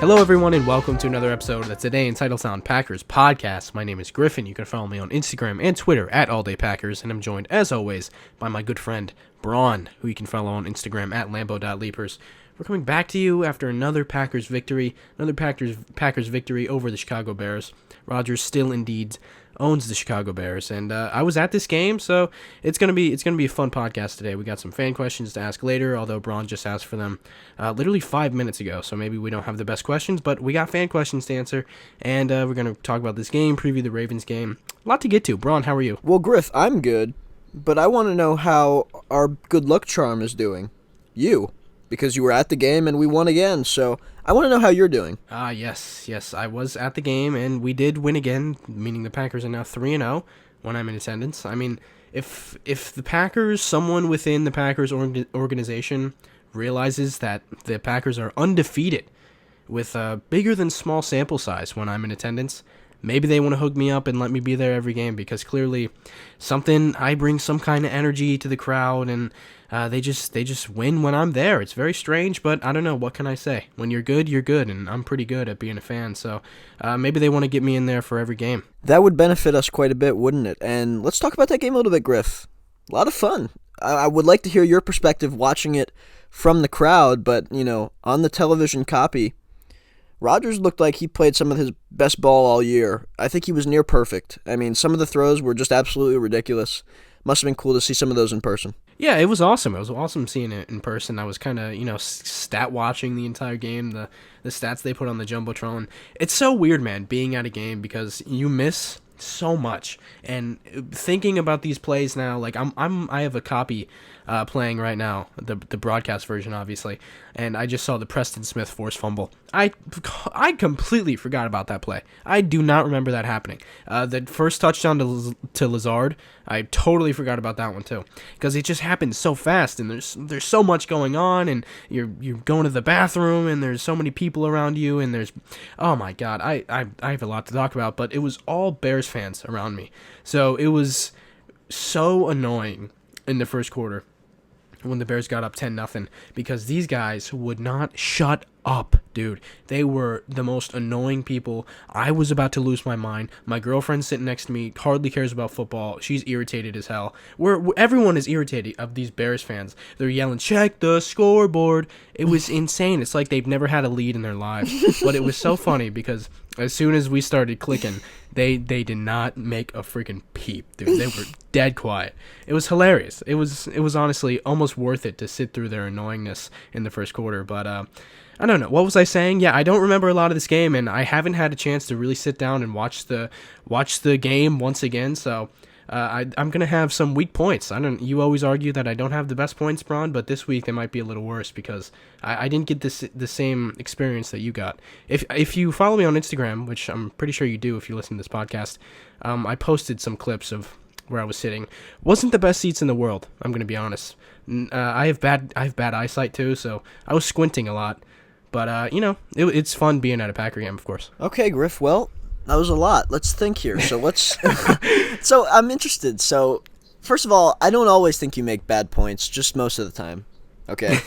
Hello, everyone, and welcome to another episode of the Today in Titletown Packers podcast. My name is Griffin. You can follow me on Instagram and Twitter at AllDayPackers, and I'm joined, as always, by my good friend, Bron, who you can follow on Instagram at Lambeau.Leapers. We're coming back to you after another Packers victory over the Chicago Bears. Rodgers still indeed owns the Chicago Bears, and I was at this game, so it's gonna be a fun podcast today. We got some fan questions to ask later, although Bron just asked for them literally 5 minutes ago, so maybe we don't have the best questions, but we got fan questions to answer, and we're gonna talk about this game, preview the Ravens game. A lot to get to. Bron, how are you? Well, Griff, I'm good, but I want to know how our good luck charm is doing. You, because you were at the game and we won again, so I want to know how you're doing. Yes, I was at the game, and we did win again, meaning the Packers are now 3-0 when I'm in attendance. I mean, if the Packers, someone within the Packers organization realizes that the Packers are undefeated with a bigger than small sample size when I'm in attendance, maybe they want to hook me up and let me be there every game, because clearly I bring some kind of energy to the crowd, and they just win when I'm there. It's very strange, but I don't know. What can I say? When you're good, and I'm pretty good at being a fan, so maybe they want to get me in there for every game. That would benefit us quite a bit, wouldn't it? And let's talk about that game a little bit, Griff. A lot of fun. I would like to hear your perspective watching it from the crowd, but, on the television copy, Rodgers looked like he played some of his best ball all year. I think he was near perfect. I mean, some of the throws were just absolutely ridiculous. Must have been cool to see some of those in person. Yeah, it was awesome. It was awesome seeing it in person. I was kind of, stat watching the entire game, the stats they put on the Jumbotron. It's so weird, man, being at a game, because you miss so much. And thinking about these plays now, like I have a copy playing right now, the broadcast version, obviously, and I just saw the Preston Smith forced fumble. I completely forgot about that play. I do not remember that happening. The first touchdown to Lazard, I totally forgot about that one too, because it just happened so fast, and there's so much going on, and you're going to the bathroom, and there's so many people around you, and there's, oh my god, I have a lot to talk about, but it was all Bears fans around me, so it was so annoying in the first quarter when the Bears got up 10-0, because these guys would not shut up, dude. They were the most annoying people. I was about to lose my mind. My girlfriend sitting next to me hardly cares about football. She's irritated as hell. Everyone is irritated of these Bears fans. They're yelling, "Check the scoreboard." It was insane. It's like they've never had a lead in their lives. But it was so funny, because as soon as we started clicking, they did not make a freaking peep, dude. They were dead quiet. It was hilarious. It was honestly almost worth it to sit through their annoyingness in the first quarter. But I don't know. What was I saying? Yeah, I don't remember a lot of this game, and I haven't had a chance to really sit down and watch the game once again. So I'm gonna have some weak points. You always argue that I don't have the best points, Bron, but this week they might be a little worse, because I didn't get the same experience that you got. If you follow me on Instagram, which I'm pretty sure you do if you listen to this podcast, I posted some clips of where I was sitting. Wasn't the best seats in the world, I'm gonna be honest. I have bad eyesight too, so I was squinting a lot. But, it's fun being at a Packer game, of course. Okay, Griff, well, that was a lot. Let's think here. So so I'm interested. So, first of all, I don't always think you make bad points, just most of the time. Okay?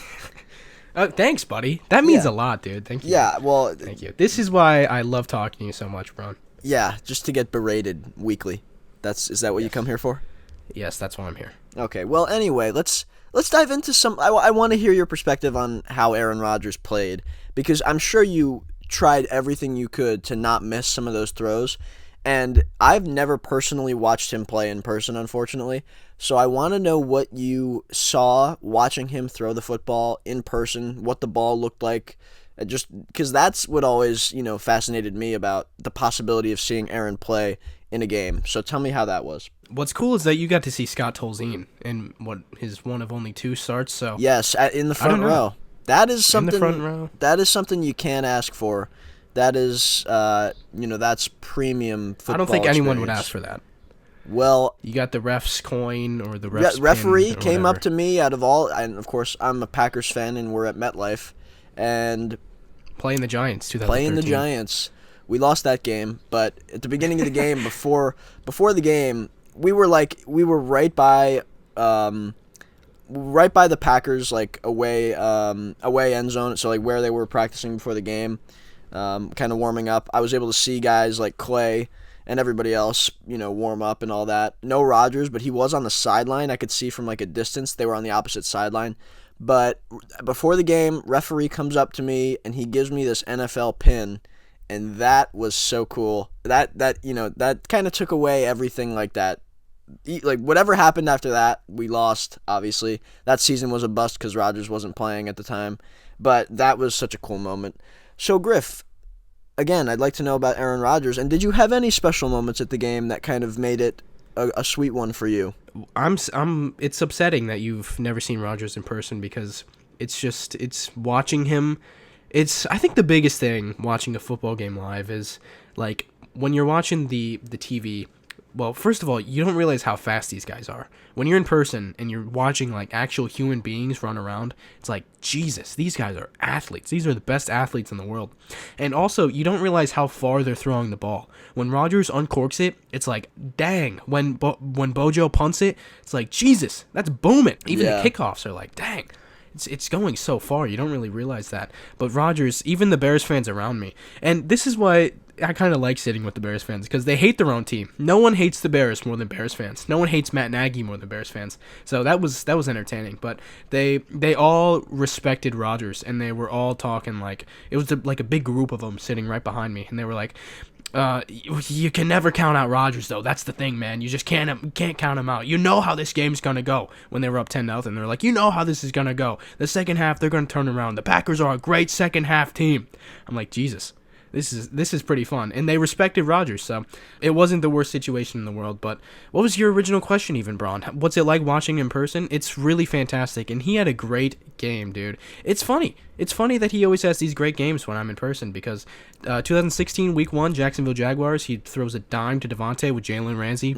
Thanks, buddy. That means a lot, dude. Thank you. Yeah, well... Thank you. This is why I love talking to you so much, Bron. Yeah, just to get berated weekly. Is that what you come here for? Yes, that's why I'm here. Okay, well, anyway, let's dive into some... I want to hear your perspective on how Aaron Rodgers played, because I'm sure you tried everything you could to not miss some of those throws, and I've never personally watched him play in person, unfortunately, so I want to know what you saw watching him throw the football in person, what the ball looked like, just because that's what always, fascinated me about the possibility of seeing Aaron play in a game. So tell me how that was. What's cool is that you got to see Scott Tolzien in his one of only 2 starts. So yes, in the front row. That is something. In the front row. That is something you can't ask for. That is, that's premium football. I don't think anyone would experience. ask for that. Well, you got the ref's coin or the ref's referee pin or came whatever. up to me out of all, and of course I'm a Packers fan, and we're at MetLife, and playing the Giants. 2013. Playing the Giants. We lost that game, but at the beginning of the game, before the game, we were right by the Packers, like away end zone, so like where they were practicing before the game. kind of warming up. I was able to see guys like Clay and everybody else, warm up and all that. No Rodgers, but he was on the sideline. I could see from like a distance. They were on the opposite sideline. But before the game, referee comes up to me and he gives me this NFL pin, and that was so cool. That kind of took away everything like that. Like whatever happened after that, we lost, obviously. That season was a bust because Rodgers wasn't playing at the time. But that was such a cool moment. So, Griff, again, I'd like to know about Aaron Rodgers. And did you have any special moments at the game that kind of made it a sweet one for you? It's upsetting that you've never seen Rodgers in person, because it's watching him. I think the biggest thing watching a football game live is, like, when you're watching the TV. Well, first of all, you don't realize how fast these guys are. When you're in person and you're watching, like, actual human beings run around, it's like, Jesus, these guys are athletes. These are the best athletes in the world. And also, you don't realize how far they're throwing the ball. When Rodgers uncorks it, it's like, dang. When Bojo punts it, it's like, Jesus, that's booming. Even the kickoffs are like, dang. It's going so far. You don't really realize that. But Rodgers, even the Bears fans around me, and this is why I kind of like sitting with the Bears fans, because they hate their own team. No one hates the Bears more than Bears fans. No one hates Matt Nagy more than Bears fans. So that was entertaining. But they all respected Rodgers, and they were all talking like it was like a big group of them sitting right behind me, and they were like, you can never count out Rodgers, though. That's the thing, man. You just can't count him out. You know how this game's gonna go. When they were up 10-0, they're like, you know how this is gonna go. The second half, they're gonna turn around. The Packers are a great second half team. I'm like, Jesus. This is pretty fun. And they respected Rodgers, so it wasn't the worst situation in the world. But what was your original question even, Bron? What's it like watching in person? It's really fantastic, and he had a great game, dude. It's funny. It's funny that he always has these great games when I'm in person, because 2016, Week 1, Jacksonville Jaguars, he throws a dime to Devontae with Jalen Ramsey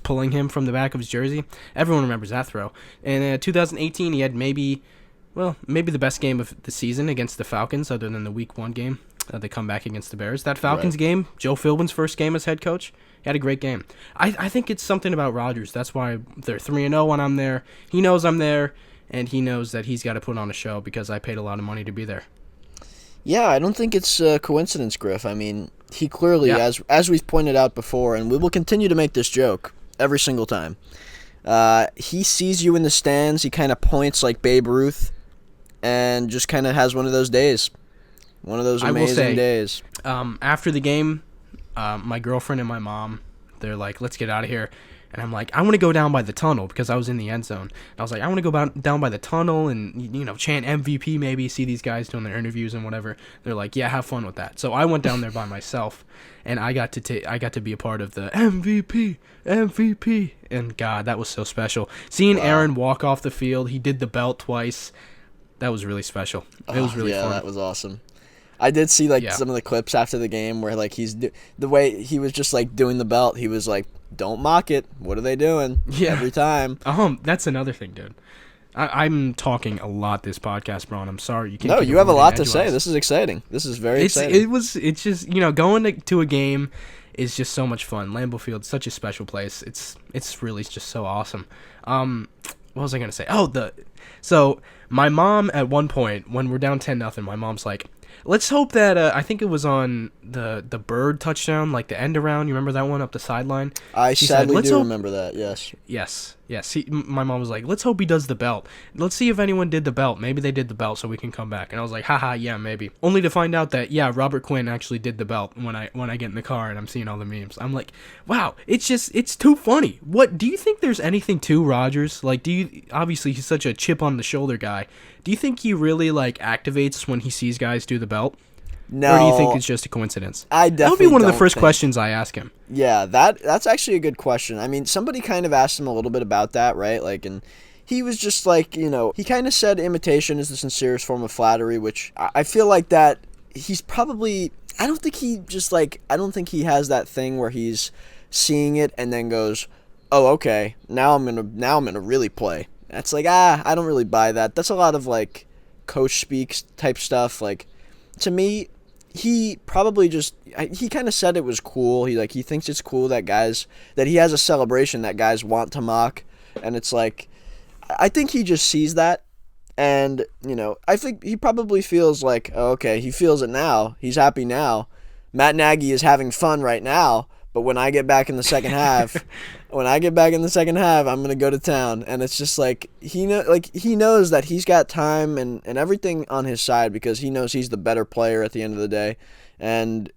pulling him from the back of his jersey. Everyone remembers that throw. And 2018, he had maybe the best game of the season against the Falcons, other than the Week 1 game. They come back against the Bears. That Falcons game, Joe Philbin's first game as head coach, he had a great game. I think it's something about Rodgers. That's why they're 3-0 when I'm there. He knows I'm there, and he knows that he's got to put on a show because I paid a lot of money to be there. Yeah, I don't think it's a coincidence, Griff. I mean, he clearly, as we've pointed out before, and we will continue to make this joke every single time, he sees you in the stands, he kind of points like Babe Ruth, and just kind of has one of those days. One of those amazing days. After the game, my girlfriend and my mom, they're like, let's get out of here. And I'm like, I want to go down by the tunnel, because I was in the end zone. And I was like, I want to go down by the tunnel and, chant MVP maybe, see these guys doing their interviews and whatever. They're like, yeah, have fun with that. So I went down there by myself, and I got to be a part of the MVP. And God, that was so special. Seeing Aaron walk off the field, he did the belt twice. That was really special. It was really fun. Yeah, that was awesome. I did see some of the clips after the game where the way he was just like doing the belt. He was like, "Don't mock it. What are they doing?" Yeah. Every time. That's another thing, dude. I'm talking a lot this podcast, Bron. I'm sorry. You can't. No, you have a lot to say. This is exciting. This is very exciting. It's just going to a game is just so much fun. Lambeau Field, such a special place. It's really just so awesome. What was I gonna say? So my mom at one point when we're down 10-0, my mom's like, let's hope that I think it was on the Bird touchdown, like the end around. You remember that one up the sideline? I sadly do remember that. Yes. Yes. My mom was like, let's hope he does the belt. Let's see if anyone did the belt. Maybe they did the belt so we can come back. And I was like, haha, yeah, maybe. Only to find out that Robert Quinn actually did the belt when I get in the car and I'm seeing all the memes. I'm like, wow, it's too funny. What do you think? There's anything to Rodgers? Like, obviously he's such a chip on the shoulder guy. Do you think he really like activates when he sees guys do the belt? No. Or do you think it's just a coincidence? I definitely That would be one of the first think. questions I ask him. Yeah, that's actually a good question. I mean, somebody kind of asked him a little bit about that, right? Like, and he was just like, he kind of said imitation is the sincerest form of flattery, which I feel like that he's probably, I don't think he has that thing where he's seeing it and then goes, oh, okay, now I'm gonna really play. That's like, I don't really buy that. That's a lot of like coach speaks type stuff. Like, to me, he probably he kind of said it was cool. He thinks it's cool that he has a celebration that guys want to mock, and it's like, I think he just sees that, And, I think he probably feels like, oh, okay, he feels it now. He's happy now. Matt Nagy is having fun right now. But when I get back in the second half, I'm going to go to town. And it's just like he knows that he's got time and everything on his side because he knows he's the better player at the end of the day. And,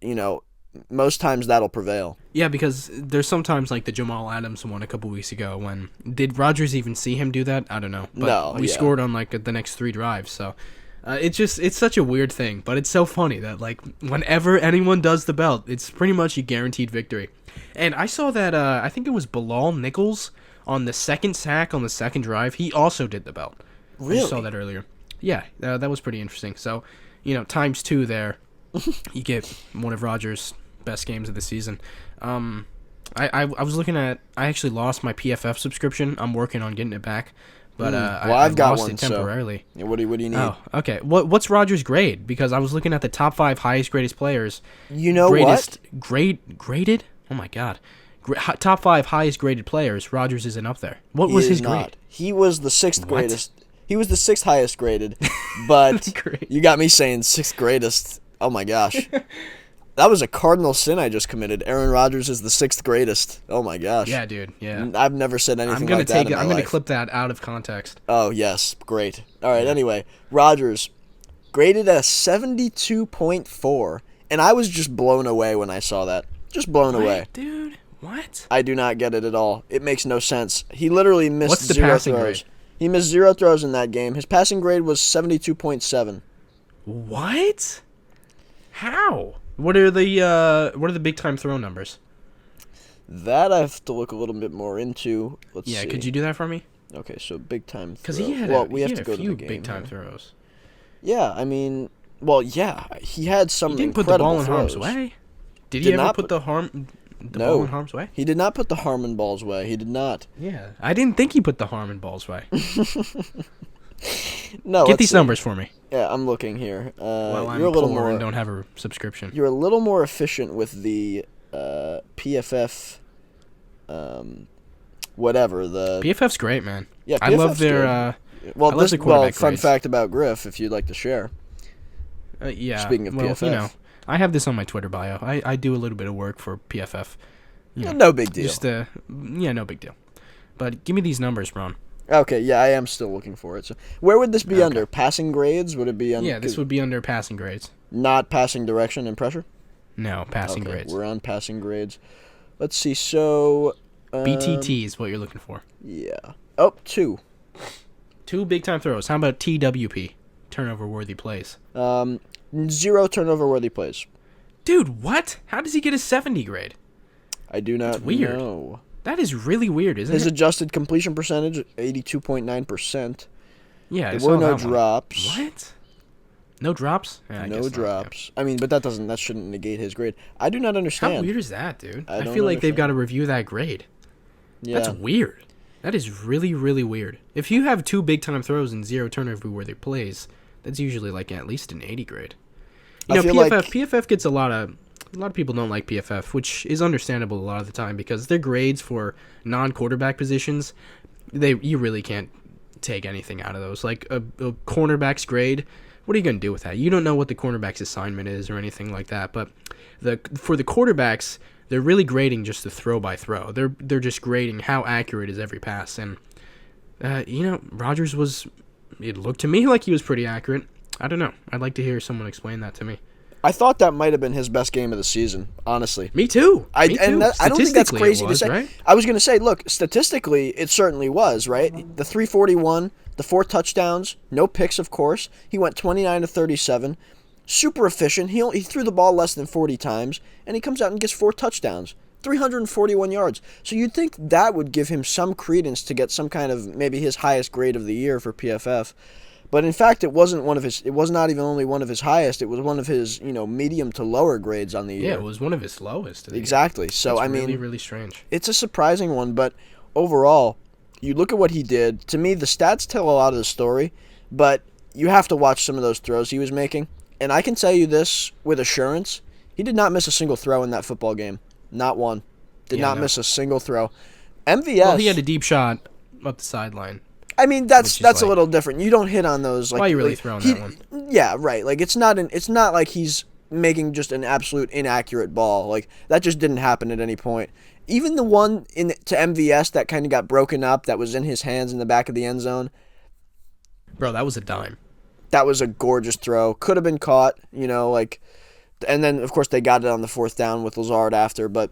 most times that'll prevail. Yeah, because there's sometimes like the Jamal Adams one a couple weeks ago when did Rodgers even see him do that? I don't know. But No, we yeah. scored on like the next 3 drives, so it's such a weird thing, but it's so funny that like whenever anyone does the belt, it's pretty much a guaranteed victory. And I saw that I think it was Bilal Nichols on the second sack on the second drive. He also did the belt. Really? I saw that earlier. Yeah, that was pretty interesting. So, times 2 there. You get one of Rodgers' best games of the season. I was looking at. I actually lost my PFF subscription. I'm working on getting it back, but I've got lost one it temporarily. So, what do you need? Oh, okay. What's Rodgers' grade? Because I was looking at the top 5 highest graded players. You know what? Graded? Oh my God. Top 5 highest graded players. Rodgers isn't up there. What was his grade? He was the 6th greatest. He was the 6th highest graded, but you got me saying 6th greatest. Oh my gosh. That was a cardinal sin I just committed. Aaron Rodgers is the 6th greatest. Oh my gosh. Yeah, dude. Yeah. I've never said anything like that in my life. I'm going to clip that out of context. Oh, yes. Great. All right, anyway. Rodgers graded a 72.4, and I was just blown away when I saw that. Just blown away. Dude, what? I do not get it at all. It makes no sense. He literally missed What's the 0 passing throws. grade? He missed 0 throws in that game. His passing grade was 72.7. What? How? What are the big time throw numbers? That I have to look a little bit more into. Let's see. Could you do that for me? Okay, so big time throw. Because he had a few big time throws. Yeah, I mean, well, yeah, he had some. He didn't incredible put the ball in throws. harm's way. Did he ever put the ball in harm's way? He did not put the harm in ball's way. He did not. Yeah, I didn't think he put the harm in ball's way. No, get these numbers for me. Yeah, I'm looking here. Well, I'm you're a little poor more, and don't have a subscription. You're a little more efficient with the PFF, whatever the. PFF's great, man. Yeah, PFF's I love their. Fun fact about Griff, if you'd like to share. Yeah. Speaking of PFF, I have this on my Twitter bio. I do a little bit of work for PFF. No big deal. No big deal. But give me these numbers, Bron. Okay, yeah, I am still looking for it. So, where would this be under? Passing grades? Would it be under? Yeah, this would be under passing grades. Not passing direction and pressure? No, passing grades. We're on passing grades. Let's see, so... BTT is what you're looking for. Yeah. Oh, 2. 2 big-time throws. How about TWP? Turnover-worthy plays. 0 turnover-worthy plays. Dude, what? How does he get a 70 grade? I do not know. That is really weird, isn't His it? adjusted completion percentage, 82.9%. Yeah, there were no drops. What? No drops? Yeah, no drops. I mean, but that shouldn't negate his grade. I do not understand. How weird is that, dude? I feel like they've got to review that grade. Yeah. That's weird. That is really, really weird. If you have 2 big-time throws and 0 turnover-worthy plays, that's usually like at least an 80 grade. PFF gets a lot of people don't like PFF, which is understandable a lot of the time because their grades for non-quarterback positions, you really can't take anything out of those. Like a cornerback's grade, what are you going to do with that? You don't know what the cornerback's assignment is or anything like that. But for the quarterbacks, they're really grading just the throw by throw. They're just grading how accurate is every pass. And Rodgers it looked to me like he was pretty accurate. I don't know. I'd like to hear someone explain that to me. I thought that might have been his best game of the season, honestly. Me too. I don't think that's crazy to say. Right? I was going to say, look, statistically, it certainly was, right? The 341, the 4 touchdowns, no picks, of course. He went 29 to 37. Super efficient. He threw the ball less than 40 times, and he comes out and gets 4 touchdowns. 341 yards. So you'd think that would give him some credence to get some kind of maybe his highest grade of the year for PFF. But in fact, it was not even only one of his highest. It was one of his, medium to lower grades on the year. Yeah, it was one of his lowest. Exactly. So that's really, really strange. It's a surprising one, but overall, you look at what he did. To me, the stats tell a lot of the story, but you have to watch some of those throws he was making. And I can tell you this with assurance: he did not miss a single throw in that football game. Not one. Did not miss a single throw. MVS. Well, he had a deep shot up the sideline. I mean, that's a little different. You don't hit on those. Like, why are you really throwing that one? Yeah, right. Like, it's not like he's making just an absolute inaccurate ball. Like, that just didn't happen at any point. Even the one to MVS that kind of got broken up, that was in his hands in the back of the end zone. Bro, that was a dime. That was a gorgeous throw. Could have been caught, like, and then of course they got it on the 4th down with Lazard after, but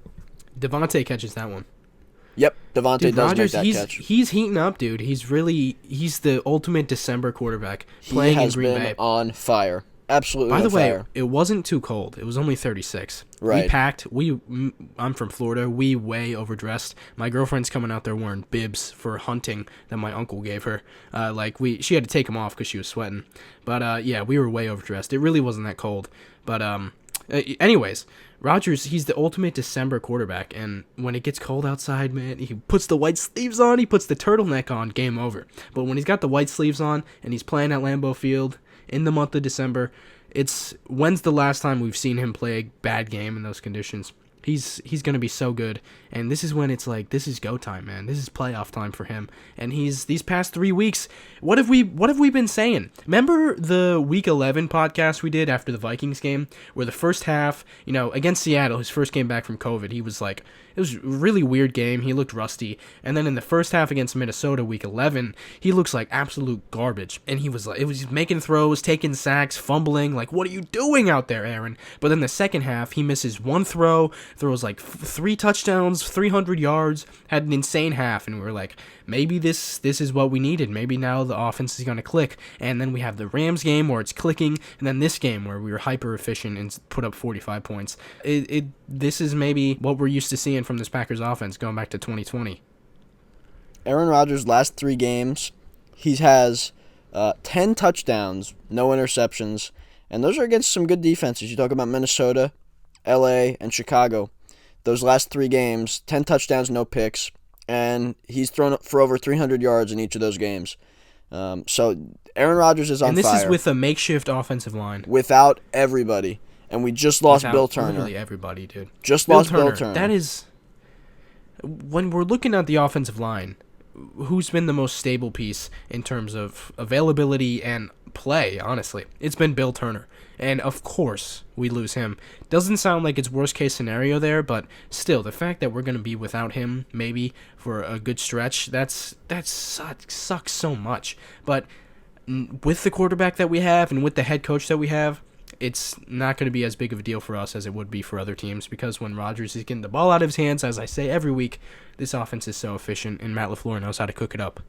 Devontae catches that one. Yep, Devontae does Rodgers, make that catch. He's heating up, dude. He's the ultimate December quarterback playing in Green Bay. He has been on fire. Absolutely on fire. By the way, fire. It wasn't too cold. It was only 36. Right. We packed. I'm from Florida. We way overdressed. My girlfriend's coming out there wearing bibs for hunting that my uncle gave her. She had to take them off because she was sweating. But yeah, we were way overdressed. It really wasn't that cold. But anyways, Rodgers, he's the ultimate December quarterback, and when it gets cold outside, man, he puts the white sleeves on, he puts the turtleneck on, game over. But when he's got the white sleeves on and he's playing at Lambeau Field in the month of December, when's the last time we've seen him play a bad game in those conditions? He's going to be so good, and this is when it's like, this is go time, man. This is playoff time for him. And these past 3 weeks, what have we been saying? Remember the Week 11 podcast we did after the Vikings game, where the first half, against Seattle, his first game back from COVID, he was like, it was a really weird game. He looked rusty. And then in the first half against Minnesota, Week 11, he looks like absolute garbage. And he was making throws, taking sacks, fumbling. Like, what are you doing out there, Aaron? But then the second half, he misses one throw, throws like 3 touchdowns, 300 yards, had an insane half. And we were like, maybe this is what we needed. Maybe now the offense is going to click. And then we have the Rams game where it's clicking. And then this game where we were hyper efficient and put up 45 points. This is maybe what we're used to seeing from this Packers offense going back to 2020. Aaron Rodgers' last 3 games, he has 10 touchdowns, no interceptions, and those are against some good defenses. You talk about Minnesota, LA, and Chicago. Those last 3 games, 10 touchdowns, no picks, and he's thrown up for over 300 yards in each of those games. So Aaron Rodgers is on fire. And this is with a makeshift offensive line. Without everybody. And we just lost Bill Turner. Literally everybody, dude. Lost Bill Turner. That is, when we're looking at the offensive line, who's been the most stable piece in terms of availability and play, honestly? It's been Bill Turner. And of course, we lose him. Doesn't sound like it's worst case scenario there, but still, the fact that we're going to be without him maybe for a good stretch, that sucks so much. But with the quarterback that we have and with the head coach that we have, it's not going to be as big of a deal for us as it would be for other teams, because when Rodgers is getting the ball out of his hands, as I say every week, this offense is so efficient, and Matt LaFleur knows how to cook it up.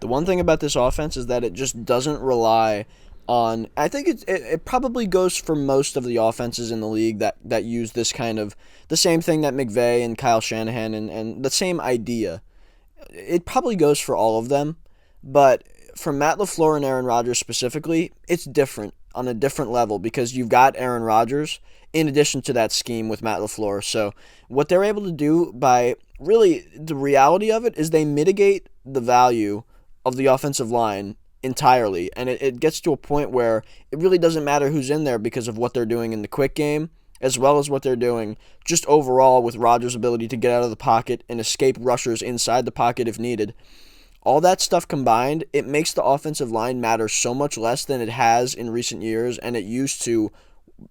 The one thing about this offense is that it just doesn't rely on, I think it probably goes for most of the offenses in the league that use this kind of, the same thing that McVay and Kyle Shanahan and the same idea. It probably goes for all of them, but for Matt LaFleur and Aaron Rodgers specifically, it's different on a different level, because you've got Aaron Rodgers in addition to that scheme with Matt LaFleur. So what they're able to do, by really the reality of it, is they mitigate the value of the offensive line entirely, and it gets to a point where it really doesn't matter who's in there because of what they're doing in the quick game, as well as what they're doing just overall with Rodgers' ability to get out of the pocket and escape rushers inside the pocket if needed. All that stuff combined, it makes the offensive line matter so much less than it has in recent years, and it used to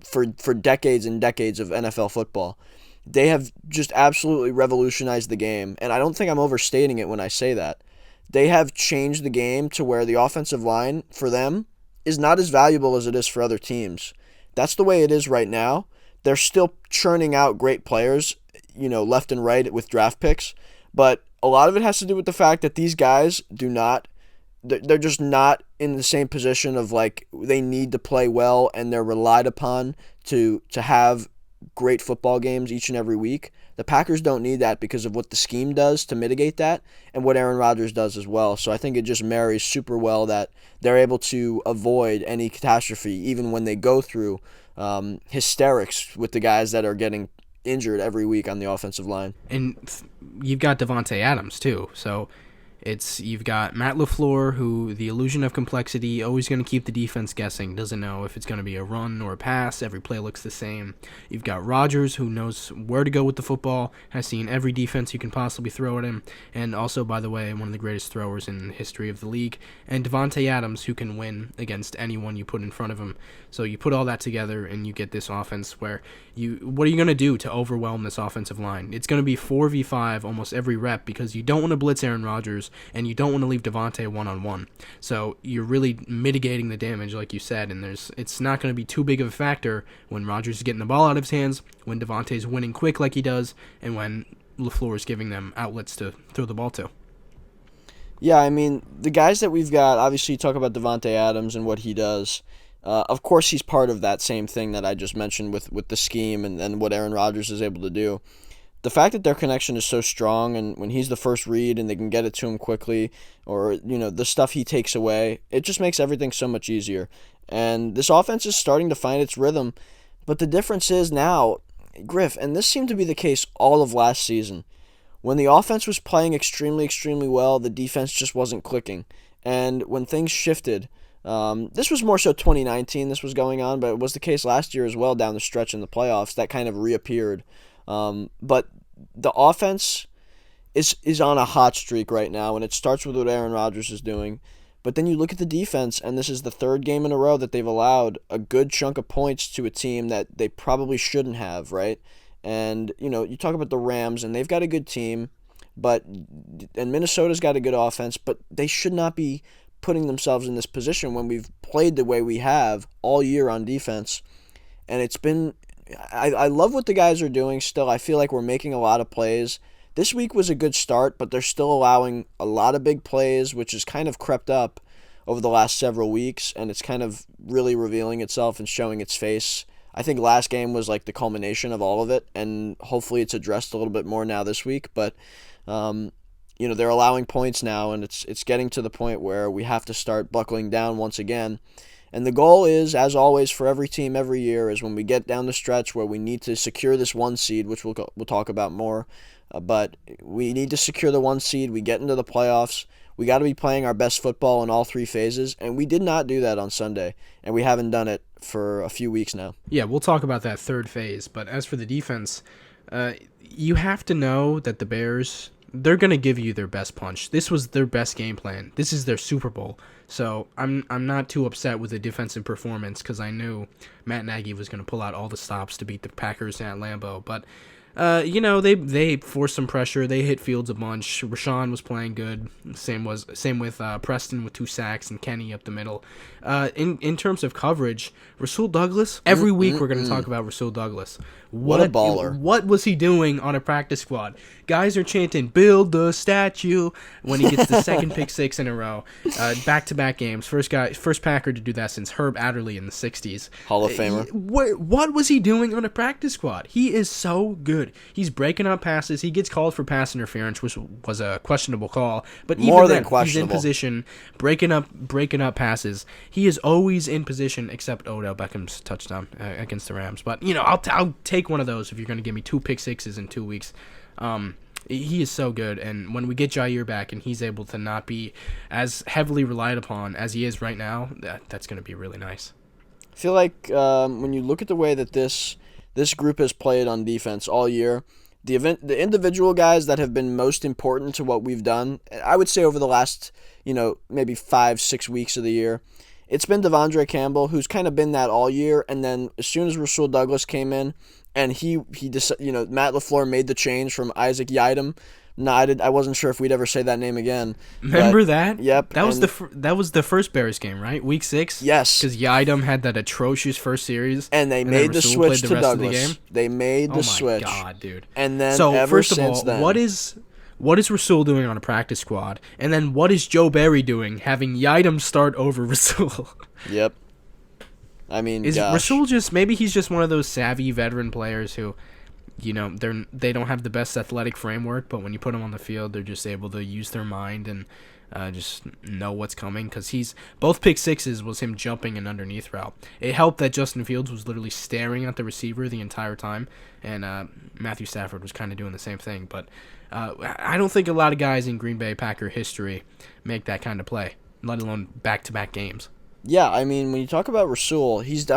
for decades and decades of NFL football. They have just absolutely revolutionized the game, and I don't think I'm overstating it when I say that. They have changed the game to where the offensive line, for them, is not as valuable as it is for other teams. That's the way it is right now. They're still churning out great players, left and right with draft picks, but a lot of it has to do with the fact that these guys they're just not in the same position of, like, they need to play well and they're relied upon to have great football games each and every week. The Packers don't need that because of what the scheme does to mitigate that and what Aaron Rodgers does as well. So I think it just marries super well that they're able to avoid any catastrophe, even when they go through hysterics with the guys that are getting injured every week on the offensive line. And you've got Devontae Adams too, so You've got Matt LaFleur, who the illusion of complexity, always going to keep the defense guessing. Doesn't know if it's going to be a run or a pass. Every play looks the same. You've got Rodgers, who knows where to go with the football, has seen every defense you can possibly throw at him, and also, by the way, one of the greatest throwers in the history of the league. And Davante Adams, who can win against anyone you put in front of him. So you put all that together, and you get this offense where what are you going to do to overwhelm this offensive line? It's going to be 4v5 almost every rep because you don't want to blitz Aaron Rodgers, and you don't want to leave Davante one-on-one. So you're really mitigating the damage, like you said, and it's not going to be too big of a factor when Rodgers is getting the ball out of his hands, when Davante's winning quick like he does, and when LaFleur is giving them outlets to throw the ball to. Yeah, I mean, the guys that we've got, obviously you talk about Davante Adams and what he does. Of course, he's part of that same thing that I just mentioned with the scheme and what Aaron Rodgers is able to do. The fact that their connection is so strong, and when he's the first read and they can get it to him quickly, or the stuff he takes away, it just makes everything so much easier. And this offense is starting to find its rhythm. But the difference is now, Griff, and this seemed to be the case all of last season, when the offense was playing extremely, extremely well, the defense just wasn't clicking. And when things shifted, this was more so 2019 this was going on, but it was the case last year as well down the stretch in the playoffs. That kind of reappeared. But the offense is on a hot streak right now, and it starts with what Aaron Rodgers is doing. But then you look at the defense, and this is the third game in a row that they've allowed a good chunk of points to a team that they probably shouldn't have, right? And, you talk about the Rams, and they've got a good team, and Minnesota's got a good offense, but they should not be putting themselves in this position when we've played the way we have all year on defense. And it's been... I love what the guys are doing still. I feel like we're making a lot of plays. This week was a good start, but they're still allowing a lot of big plays, which has kind of crept up over the last several weeks, and it's kind of really revealing itself and showing its face. I think last game was like the culmination of all of it, and hopefully it's addressed a little bit more now this week. But, they're allowing points now, and it's getting to the point where we have to start buckling down once again. And the goal is, as always, for every team every year, is when we get down the stretch where we need to secure this 1 seed, which we'll talk about more. But we need to secure the 1 seed. We get into the playoffs. We got to be playing our best football in all 3 phases. And we did not do that on Sunday. And we haven't done it for a few weeks now. Yeah, we'll talk about that third phase. But as for the defense, you have to know that the Bears... they're going to give you their best punch. This was their best game plan. This is their Super Bowl. So I'm not too upset with the defensive performance because I knew Matt Nagy was going to pull out all the stops to beat the Packers at Lambeau. But, they forced some pressure. They hit Fields a bunch. Rashawn was playing good. Same with Preston with 2 sacks and Kenny up the middle. In terms of coverage, Rasul Douglas, every week we're going to talk about Rasul Douglas. What a baller. What was he doing on a practice squad? Guys are chanting, "Build the statue," when he gets the second pick 6 in a row. Back-to-back games. First Packer to do that since Herb Adderley in the 60s. Hall of Famer. What was he doing on a practice squad? He is so good. He's breaking up passes. He gets called for pass interference, which was a questionable call. But more even than then, questionable. He's in position, breaking up passes. He is always in position, except Odell Beckham's touchdown against the Rams. But, I'll take one of those if you're going to give me 2 pick 6s in 2 weeks. He is so good, and when we get Jair back and he's able to not be as heavily relied upon as he is right now, that's going to be really nice. I feel like when you look at the way that this group has played on defense all year, the individual guys that have been most important to what we've done, I would say over the last, maybe 5-6 weeks of the year, it's been Devondre Campbell, who's kind of been that all year, and then as soon as Rasul Douglas came in, and Matt LaFleur made the change from Isaac Yiadom. I wasn't sure if we'd ever say that name again. Remember that? Yep. That was the first Bears game, right? Week 6. Yes. Because Yiadom had that atrocious first series, and they made the switch to Douglas. They made the switch. Oh my god, dude! And then first of all, what is Rasul doing on a practice squad? And then what is Joe Barry doing, having Yiadom start over Rasul? Yep. I mean, Rasul maybe he's just one of those savvy veteran players who they don't have the best athletic framework, but when you put them on the field, they're just able to use their mind and just know what's coming. Because both pick sixes was him jumping an underneath route. It helped that Justin Fields was literally staring at the receiver the entire time, and Matthew Stafford was kind of doing the same thing. But I don't think a lot of guys in Green Bay Packer history make that kind of play, let alone back-to-back games. Yeah, I mean, when you talk about Rasul, he's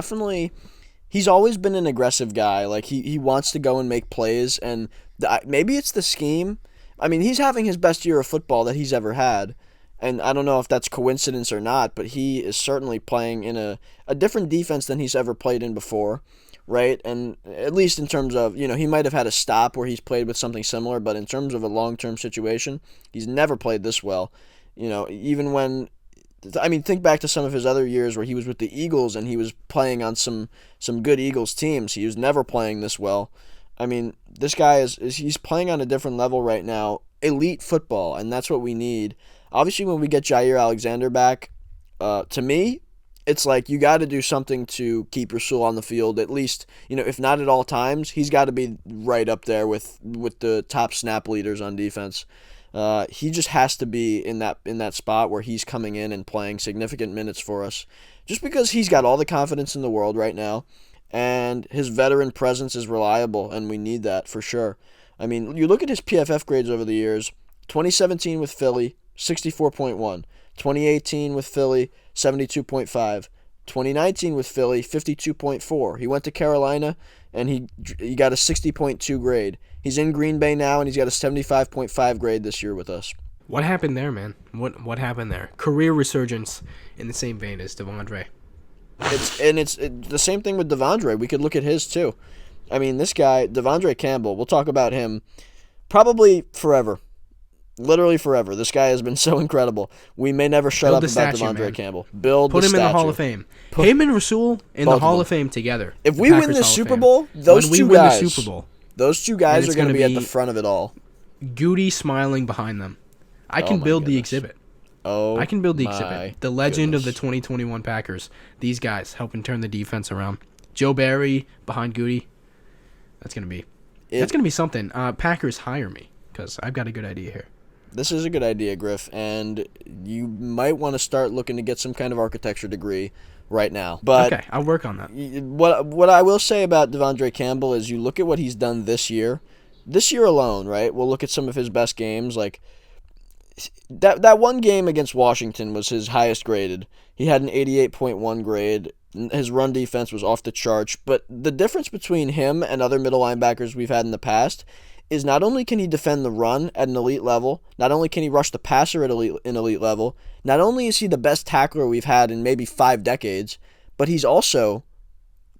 always been an aggressive guy. Like, he wants to go and make plays, and maybe it's the scheme. I mean, he's having his best year of football that he's ever had, and I don't know if that's coincidence or not, but he is certainly playing in a different defense than he's ever played in before, right? And at least in terms of, he might have had a stop where he's played with something similar, but in terms of a long-term situation, he's never played this well. Even when... I mean, think back to some of his other years where he was with the Eagles and he was playing on some good Eagles teams. He was never playing this well. I mean, this guy he's playing on a different level right now. Elite football, and that's what we need. Obviously, when we get Jair Alexander back, to me, it's like you got to do something to keep Rasul on the field. At least, if not at all times, he's got to be right up there with the top snap leaders on defense. He just has to be in that spot where he's coming in and playing significant minutes for us, just because he's got all the confidence in the world right now, and his veteran presence is reliable, and we need that for sure. I mean, you look at his PFF grades over the years: 2017 with Philly, 64.1; 2018 with Philly, 72.5; 2019 with Philly, 52.4. He went to Carolina, and he got a 60.2 grade. He's in Green Bay now, and he's got a 75.5 grade this year with us. What happened there, man? What happened there? Career resurgence in the same vein as Devondre. It's the same thing with Devondre. We could look at his too. I mean, this guy, Devondre Campbell, we'll talk about him probably forever. Literally forever. This guy has been so incredible. We may never shut up about Devondre Campbell. Put him in the Hall of Fame. Him and Rasul in the Hall of Fame together. If we win the Super Bowl, those two guys are going to be at the front of it all. Goody smiling behind them. I can build the exhibit. I can build the exhibit. The legend of the 2021 Packers. These guys helping turn the defense around. Joe Barry behind Goody. That's going to be something. Packers, hire me, because I've got a good idea here. This is a good idea, Griff, and you might want to start looking to get some kind of architecture degree right now. But okay, I'll work on that. What I will say about Devondre Campbell is you look at what he's done this year alone, right? We'll look at some of his best games. Like that one game against Washington was his highest graded. He had an 88.1 grade. His run defense was off the charts. But the difference between him and other middle linebackers we've had in the past is not only can he defend the run at an elite level, not only can he rush the passer at an elite level, not only is he the best tackler we've had in maybe 5 decades, but he's also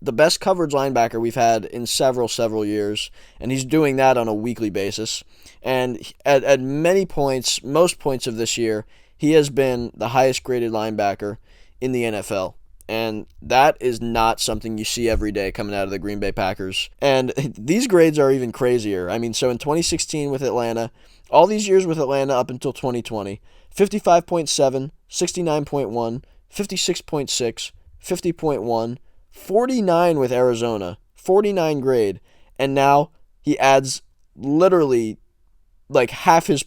the best coverage linebacker we've had in several years, and he's doing that on a weekly basis. And at many points, most points of this year, he has been the highest graded linebacker in the NFL. And that is not something you see every day coming out of the Green Bay Packers. And these grades are even crazier. I mean, so in 2016 with Atlanta, all these years with Atlanta up until 2020, 55.7, 69.1, 56.6, 50.1, 49 with Arizona, 49 grade. And now he adds literally like half his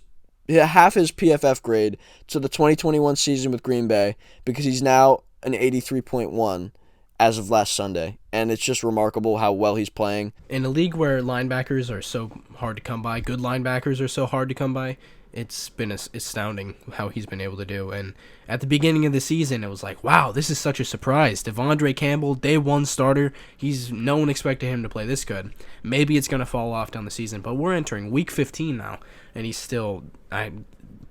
PFF grade to the 2021 season with Green Bay, because he's now an 83.1 as of last Sunday, and it's just remarkable how well he's playing. In a league where linebackers are so hard to come by, good linebackers are so hard to come by, it's been astounding how he's been able to do. And at the beginning of the season, it was like, wow, this is such a surprise. Devondre Campbell, day one starter, no one expected him to play this good. Maybe it's going to fall off down the season, but we're entering week 15 now, and he's still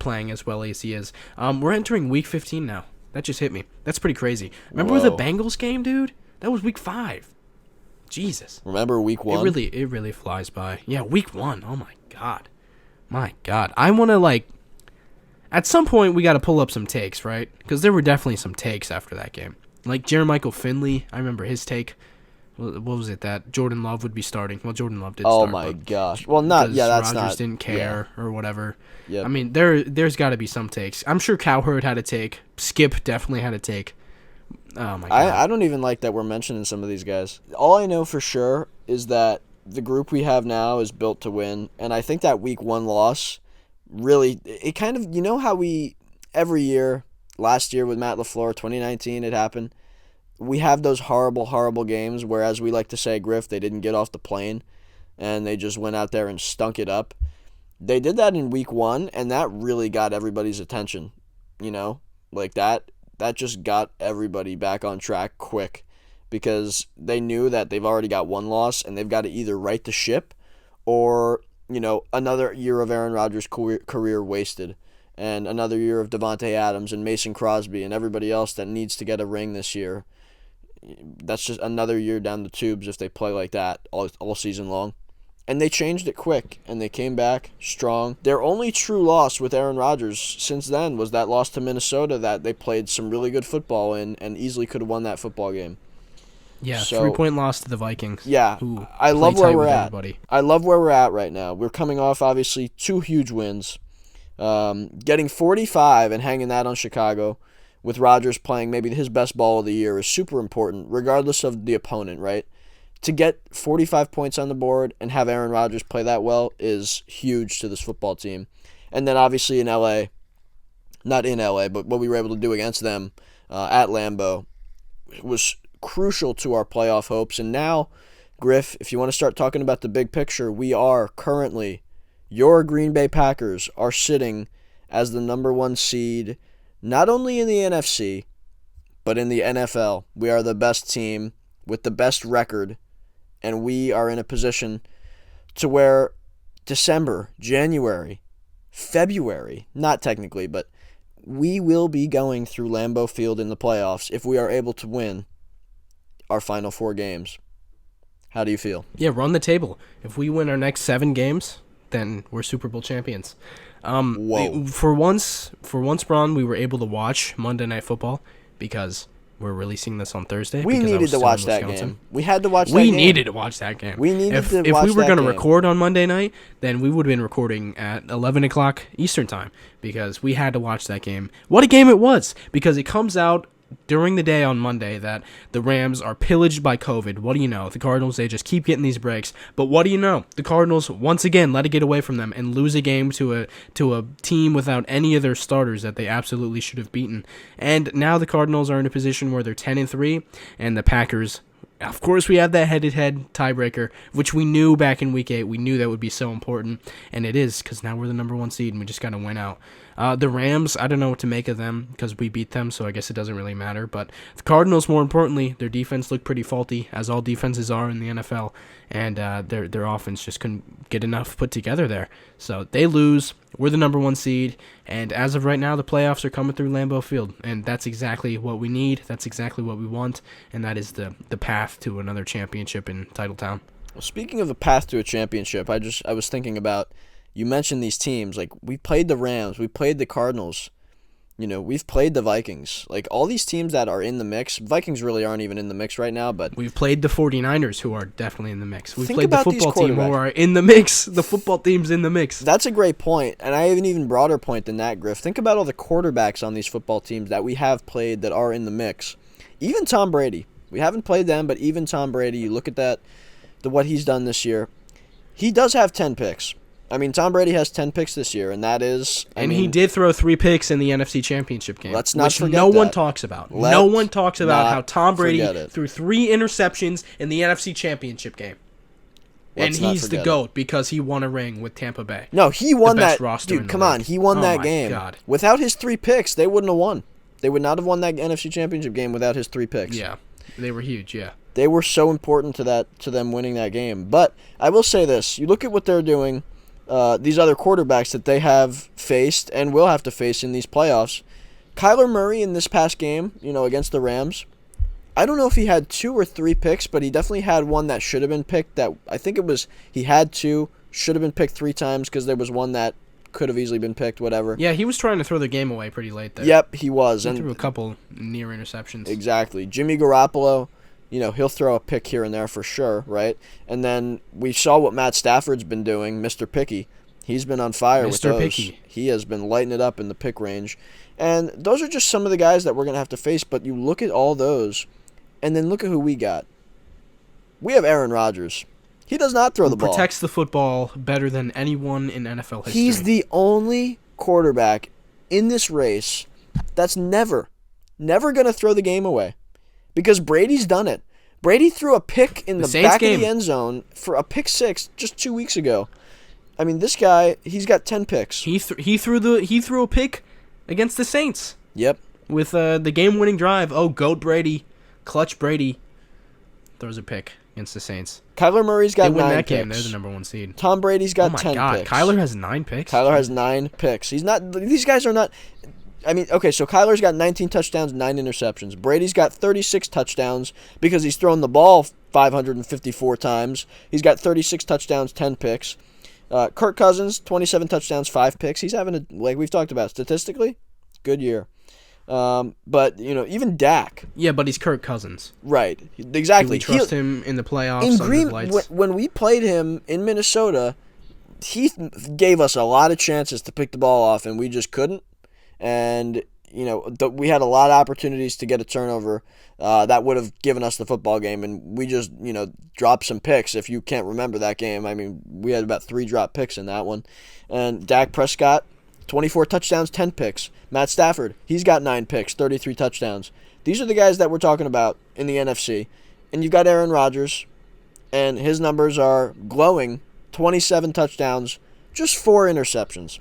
playing as well as he is. We're entering week 15 now. That just hit me. That's pretty crazy. Remember the Bengals game, dude? That was week 5. Jesus. Remember week 1? It really flies by. Yeah, week 1. Oh my god. My god. I want to at some point we got to pull up some takes, right? Because there were definitely some takes after that game. Like Jermichael Finley, I remember his take. What was it, that Jordan Love would be starting? Well, Jordan Love did start. Oh my gosh. Well, that's Rodgers not. Didn't care or whatever. Yep. I mean, there's got to be some takes. I'm sure Cowherd had a take. Skip definitely had a take. Oh my god. I don't even like that we're mentioning some of these guys. All I know for sure is that the group we have now is built to win, and I think that week 1 loss really, it kind of, how we, every year, last year with Matt LaFleur, 2019, it happened. We have those horrible, horrible games where, as we like to say, Griff, they didn't get off the plane and they just went out there and stunk it up. They did that in week 1, and that really got everybody's attention, like that just got everybody back on track quick, because they knew that they've already got 1 loss and they've got to either right the ship or, another year of Aaron Rodgers' career wasted, and another year of Devontae Adams and Mason Crosby and everybody else that needs to get a ring this year. That's just another year down the tubes if they play like that all season long. And they changed it quick, and they came back strong. Their only true loss with Aaron Rodgers since then was that loss to Minnesota that they played some really good football in and easily could have won that football game. Yeah, 3-point loss to the Vikings. Yeah, I love where we're at. I love where we're at right now. We're coming off, obviously, 2 huge wins. Getting 45 and hanging that on Chicago with Rodgers playing maybe his best ball of the year is super important, regardless of the opponent, right? To get 45 points on the board and have Aaron Rodgers play that well is huge to this football team. And then obviously in LA, not in LA, but what we were able to do against them at Lambeau was crucial to our playoff hopes. And now, Griff, if you want to start talking about the big picture, we are currently, your Green Bay Packers are sitting as the number 1 seed, not only in the NFC, but in the NFL. We are the best team with the best record, and we are in a position to where December, January, February, not technically, but we will be going through Lambeau Field in the playoffs if we are able to win our final 4 games. How do you feel? Yeah, run the table. If we win our next 7 games, then we're Super Bowl champions. Whoa. For once, Bron, we were able to watch Monday Night Football because we're releasing this on Thursday. We needed to watch that game. We had to watch that game. We needed to watch that game. We needed to watch that game. If we were going to record on Monday night, then we would have been recording at 11 o'clock Eastern time because we had to watch that game. What a game it was, because it comes out during the day on Monday that the Rams are pillaged by COVID. What do you know? The Cardinals, they just keep getting these breaks. But what do you know? The Cardinals, once again, let it get away from them and lose a game to a team without any of their starters that they absolutely should have beaten. And now the Cardinals are in a position where they're 10-3, and the Packers, of course, we have that head-to-head tiebreaker, which we knew back in Week 8. We knew that would be so important, and it is, because now we're the number 1 seed, and we just got to win out. The Rams, I don't know what to make of them because we beat them, so I guess it doesn't really matter. But the Cardinals, more importantly, their defense looked pretty faulty, as all defenses are in the NFL, and their offense just couldn't get enough put together there. So they lose. We're the number 1 seed, and as of right now, the playoffs are coming through Lambeau Field, and that's exactly what we need. That's exactly what we want, and that is the path to another championship in Titletown. Well, speaking of the path to a championship, I was thinking about, you mentioned these teams. Like, we played the Rams, we played the Cardinals, we've played the Vikings. Like, all these teams that are in the mix, Vikings really aren't even in the mix right now, but we've played the 49ers, who are definitely in the mix. We've think played the about football these team, who are in the mix. The football team's in the mix. That's a great point, and I have an even broader point than that, Griff. Think about all the quarterbacks on these football teams that we have played that are in the mix. Even Tom Brady. We haven't played them, but even Tom Brady, you look at what he's done this year. He does have 10 picks. I mean, Tom Brady has 10 picks this year, and that is... he did throw 3 picks in the NFC Championship game. Let's not forget no that. one talks about. No one talks about how Tom Brady threw 3 interceptions in the NFC Championship game. And he's the GOAT because he won a ring with Tampa Bay. No, he won that. Dude, come on. He won that game. God. Without his 3 picks, they wouldn't have won. They would not have won that NFC Championship game without his 3 picks. Yeah, they were huge, yeah. They were so important to them winning that game. But I will say this. You look at what they're doing... these other quarterbacks that they have faced and will have to face in these playoffs. Kyler Murray in this past game, against the Rams, I don't know if he had 2 or 3 picks, but he definitely had one that should have been picked. That I think it was he had 2, should have been picked 3 times because there was one that could have easily been picked, whatever. Yeah, he was trying to throw the game away pretty late there. Yep, he was. He threw a couple near interceptions. Exactly. Jimmy Garoppolo, he'll throw a pick here and there for sure, right? And then we saw what Matt Stafford's been doing, Mr. Picky. He's been on fire with those. Picky. He has been lighting it up in the pick range. And those are just some of the guys that we're going to have to face, but you look at all those, and then look at who we got. We have Aaron Rodgers. He does not throw the ball. Protects the football better than anyone in NFL history. He's the only quarterback in this race that's never going to throw the game away. Because Brady's done it. Brady threw a pick in the back of the end zone for a pick six just 2 weeks ago. I mean, this guy, he's got 10 picks. He threw a pick against the Saints. Yep. With the game-winning drive. Oh, GOAT Brady. Clutch Brady. Throws a pick against the Saints. Kyler Murray's got 9 picks. They win that game. They're the number 1 seed. Tom Brady's got 10 picks. Oh, my God. Kyler has 9 picks? Kyler has 9 picks. These guys are not... I mean, okay, so Kyler's got 19 touchdowns, 9 interceptions. Brady's got 36 touchdowns because he's thrown the ball 554 times. He's got 36 touchdowns, 10 picks. Kirk Cousins, 27 touchdowns, 5 picks. He's having, like we've talked about, statistically, good year. But, even Dak. Yeah, but he's Kirk Cousins. Right. Exactly. Do we trust him in the playoffs in under the lights? When we played him in Minnesota, he gave us a lot of chances to pick the ball off, and we just couldn't. And, we had a lot of opportunities to get a turnover that would have given us the football game, and we just, dropped some picks. If you can't remember that game, I mean, we had about 3 drop picks in that one. And Dak Prescott, 24 touchdowns, 10 picks. Matt Stafford, he's got 9 picks, 33 touchdowns. These are the guys that we're talking about in the NFC. And you've got Aaron Rodgers, and his numbers are glowing, 27 touchdowns, just 4 interceptions.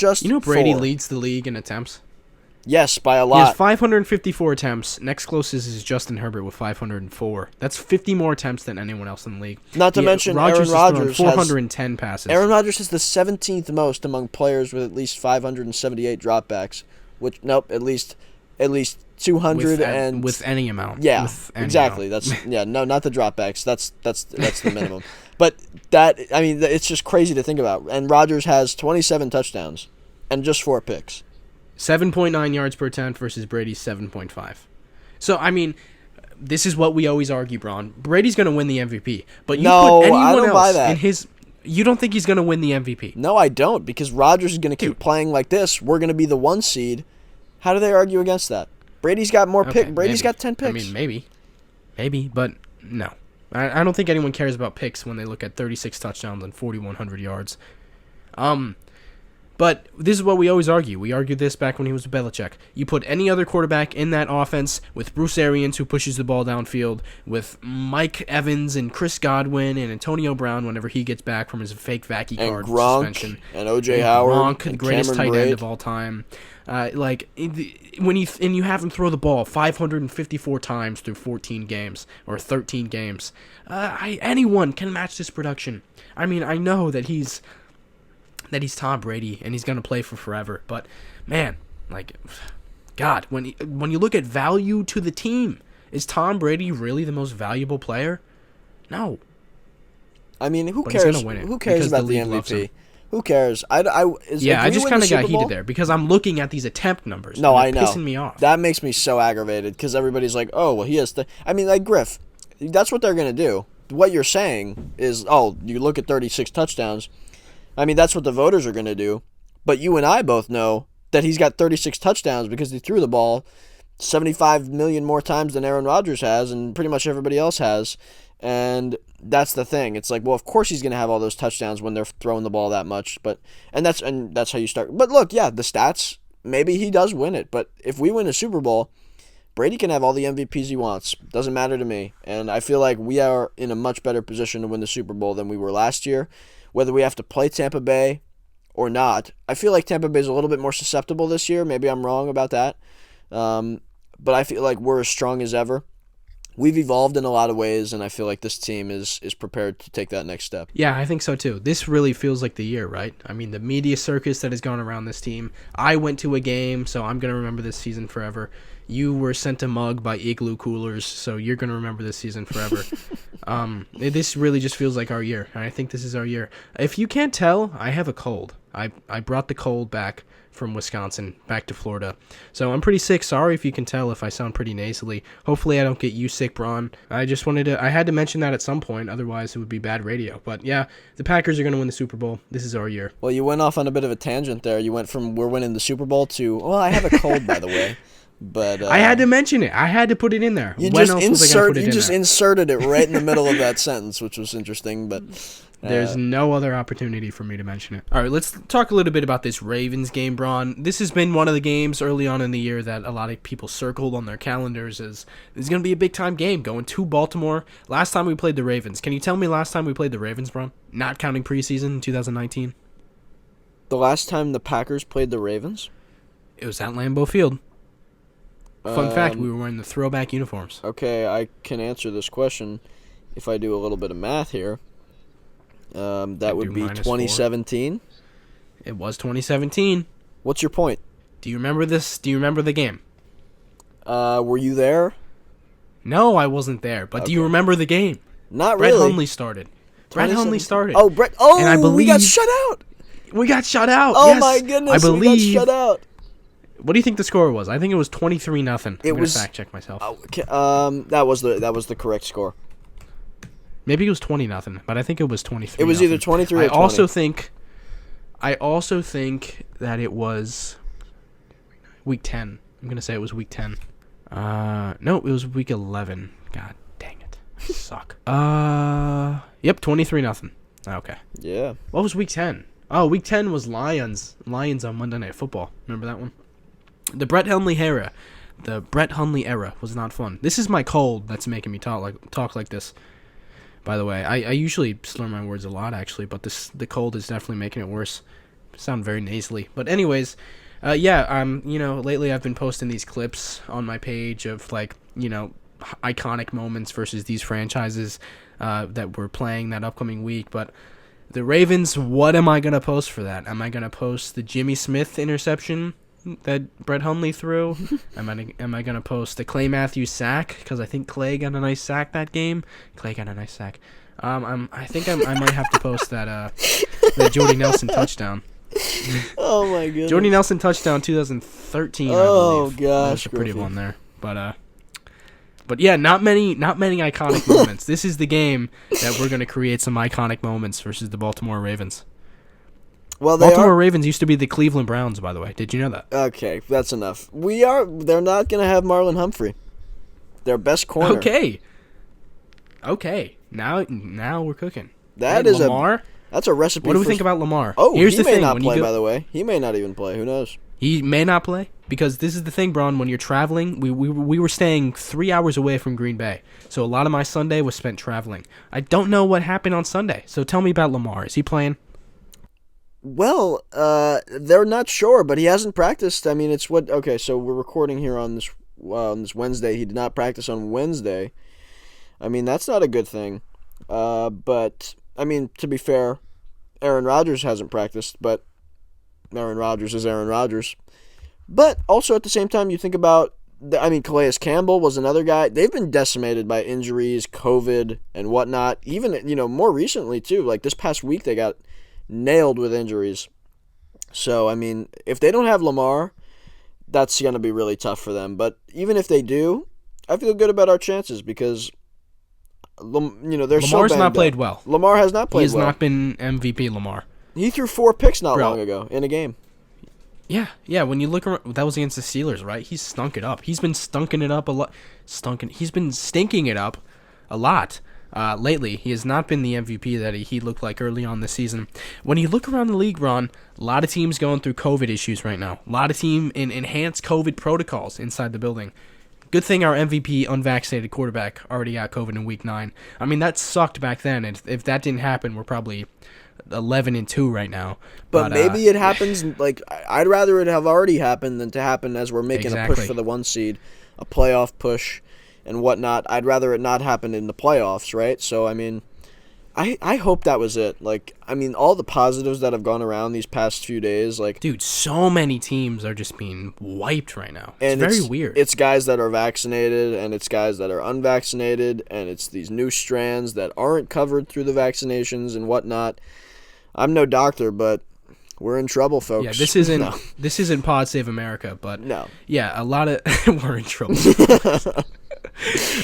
Brady 4. leads the league in attempts? Yes, by a lot. He has 554 attempts. Next closest is Justin Herbert with 504. That's 50 more attempts than anyone else in the league. Not to mention Aaron Rodgers 410 passes. Aaron Rodgers has the 17th most among players with at least 578 dropbacks. At least 200 with any amount. Yeah, exactly. Amount. That's not the dropbacks. That's the minimum. But it's just crazy to think about. And Rodgers has 27 touchdowns and just 4 picks. 7.9 yards per attempt versus Brady's 7.5. So, this is what we always argue, Bron. Brady's going to win the MVP. But you put anyone I don't else buy that. in his... You don't think he's going to win the MVP? No, I don't, because Rodgers is going to keep playing like this. We're going to be the 1 seed. How do they argue against that? Brady's got more picks. Brady's got 10 picks. Maybe, but no. I don't think anyone cares about picks when they look at 36 touchdowns and 4,100 yards. But this is what we always argue. We argued this back when he was with Belichick. You put any other quarterback in that offense with Bruce Arians, who pushes the ball downfield, with Mike Evans and Chris Godwin and Antonio Brown whenever he gets back from his fake vacky card suspension. And O.J. Howard. Gronk, the and greatest Cameron tight Braid. end of all time. When you have him throw the ball 554 times through 14 games or 13 games, anyone can match this production. I know that he's Tom Brady and he's gonna play for forever, but man, God, when you look at value to the team, is Tom Brady really the most valuable player? No. Who cares? Who cares about the MVP? Who cares? I just kind of got heated there because I'm looking at these attempt numbers. No, I know. Pissing me off. That makes me so aggravated because everybody's like, oh, well, he has to. Griff, that's what they're going to do. What you're saying is, you look at 36 touchdowns. That's what the voters are going to do. But you and I both know that he's got 36 touchdowns because he threw the ball 75 million more times than Aaron Rodgers has and pretty much everybody else has. And that's the thing. It's like, well, of course he's going to have all those touchdowns when they're throwing the ball that much. And that's how you start. But look, yeah, the stats, maybe he does win it. But if we win a Super Bowl, Brady can have all the MVPs he wants. Doesn't matter to me. And I feel like we are in a much better position to win the Super Bowl than we were last year. Whether we have to play Tampa Bay or not, I feel like Tampa Bay is a little bit more susceptible this year. Maybe I'm wrong about that. But I feel like we're as strong as ever. We've evolved in a lot of ways, and I feel like this team is prepared to take that next step. Yeah, I think so too. This really feels like the year, right? The media circus that has gone around this team. I went to a game, so I'm going to remember this season forever. You were sent a mug by Igloo Coolers, so you're going to remember this season forever. This really just feels like our year, and I think this is our year. If you can't tell, I have a cold. I brought the cold back from Wisconsin back to Florida. So I'm pretty sick. Sorry if you can tell if I sound pretty nasally. Hopefully I don't get you sick, Bron. I had to mention that at some point, otherwise it would be bad radio. But yeah, the Packers are going to win the Super Bowl. This is our year. Well, you went off on a bit of a tangent there. You went from we're winning the Super Bowl to, well, I have a cold, by the way. But I had to mention it. I had to put it in there. You When just else was I gonna put it in there? inserted it right in the middle of that sentence, which was interesting. But There's no other opportunity for me to mention it. All right, let's talk a little bit about this Ravens game, Bron. This has been one of the games early on in the year that a lot of people circled on their calendars as this is going to be a big-time game going to Baltimore. Last time we played the Ravens. Can you tell me last time we played the Ravens, Bron? Not counting preseason in 2019. the last time the Packers played the Ravens? It was at Lambeau Field. Fun fact, we were wearing the throwback uniforms. Okay, I can answer this question if I do a little bit of math here. That would be 2017. It was 2017. What's your point? Do you remember this? Do you remember the game? Were you there? No, I wasn't there. But do you remember the game? Not Brett really. Hundley started. Brett Hundley started. Oh, Brett. Oh, and I believe we got shut out. We got shut out. Oh, yes. my goodness. I believe, we got shut out. What do you think the score was? I think it was 23-0. I'm going to fact check myself. That was the correct score. Maybe it was 20-0, but I think it was 23. It was either 23 or 20. I also think that it was week 10. I'm going to say it was week 10. No, it was week 11. God dang it. I suck. Yep, 23-0. Okay. Yeah. What was week 10? Oh, week 10 was Lions. Lions on Monday Night Football. Remember that one? The Brett Hundley era. The Brett Hundley era was not fun. This is my cold that's making me talk like this. By the way, I usually slur my words a lot, actually, but the cold is definitely making it worse. I sound very nasally. But anyways, lately I've been posting these clips on my page of, iconic moments versus these franchises that we're playing that upcoming week. But the Ravens, what am I going to post for that? Am I going to post the Jimmy Smith interception that Brett Hundley threw? Am I going to post the Clay Matthews sack? Because I think Clay got a nice sack that game. Clay got a nice sack. I might have to post that the Jordy Nelson touchdown. Oh my goodness. Jordy Nelson touchdown 2013. Oh I believe. gosh, that's a pretty Griffin. one there. But yeah, not many iconic moments. This is the game that we're going to create some iconic moments versus the Baltimore Ravens. Well, Baltimore Ravens used to be the Cleveland Browns, by the way. Did you know that? Okay, that's enough. They're not going to have Marlon Humphrey. Their best corner. Okay. Now we're cooking. Lamar. That's a recipe. What do we think about Lamar? Oh, Here's he the may thing. not play, by the way. He may not even play. Who knows? He may not play because this is the thing, Bron. When you're traveling, we were staying 3 hours away from Green Bay, so a lot of my Sunday was spent traveling. I don't know what happened on Sunday, so tell me about Lamar. Is he playing? Well, they're not sure, but he hasn't practiced. I mean, okay, so we're recording here on this Wednesday. He did not practice on Wednesday. I mean, that's not a good thing. But, I mean, to be fair, Aaron Rodgers hasn't practiced, but Aaron Rodgers is Aaron Rodgers. But also at the same time, you think about, Calais Campbell was another guy. They've been decimated by injuries, COVID, and whatnot. Even, more recently, too. Like, this past week, they got nailed with injuries. So, I mean, if they don't have Lamar, that's going to be really tough for them. But even if they do, I feel good about our chances because, they're so Lamar's banged not played up. well. Lamar has not played well. He has not been MVP Lamar. He threw 4 picks not long ago in a game. Yeah. When you look around, that was against the Steelers, right? He's stunk it up. He's been stinking it up a lot. He's been stinking it up a lot lately. He has not been the MVP that he looked like early on this season. When you look around the league, Ron, a lot of teams going through COVID issues right now. A lot of team in enhanced COVID protocols inside the building. Good thing our MVP unvaccinated quarterback already got COVID in Week 9. I mean, that sucked back then. And if that didn't happen, we're probably 11-2 right now. But maybe it happens. Like, I'd rather it have already happened than to happen as we're making a push for the 1 seed, a playoff push, and whatnot. I'd rather it not happen in the playoffs, right? So I mean, I hope that was it. Like, I mean, all the positives that have gone around these past few days, like, dude, so many teams are just being wiped right now. It's very weird. It's guys that are vaccinated, and it's guys that are unvaccinated, and it's these new strands that aren't covered through the vaccinations and whatnot. I'm no doctor, but we're in trouble, folks. Yeah, this isn't Pod Save America, but no. Yeah, a lot of we're in trouble.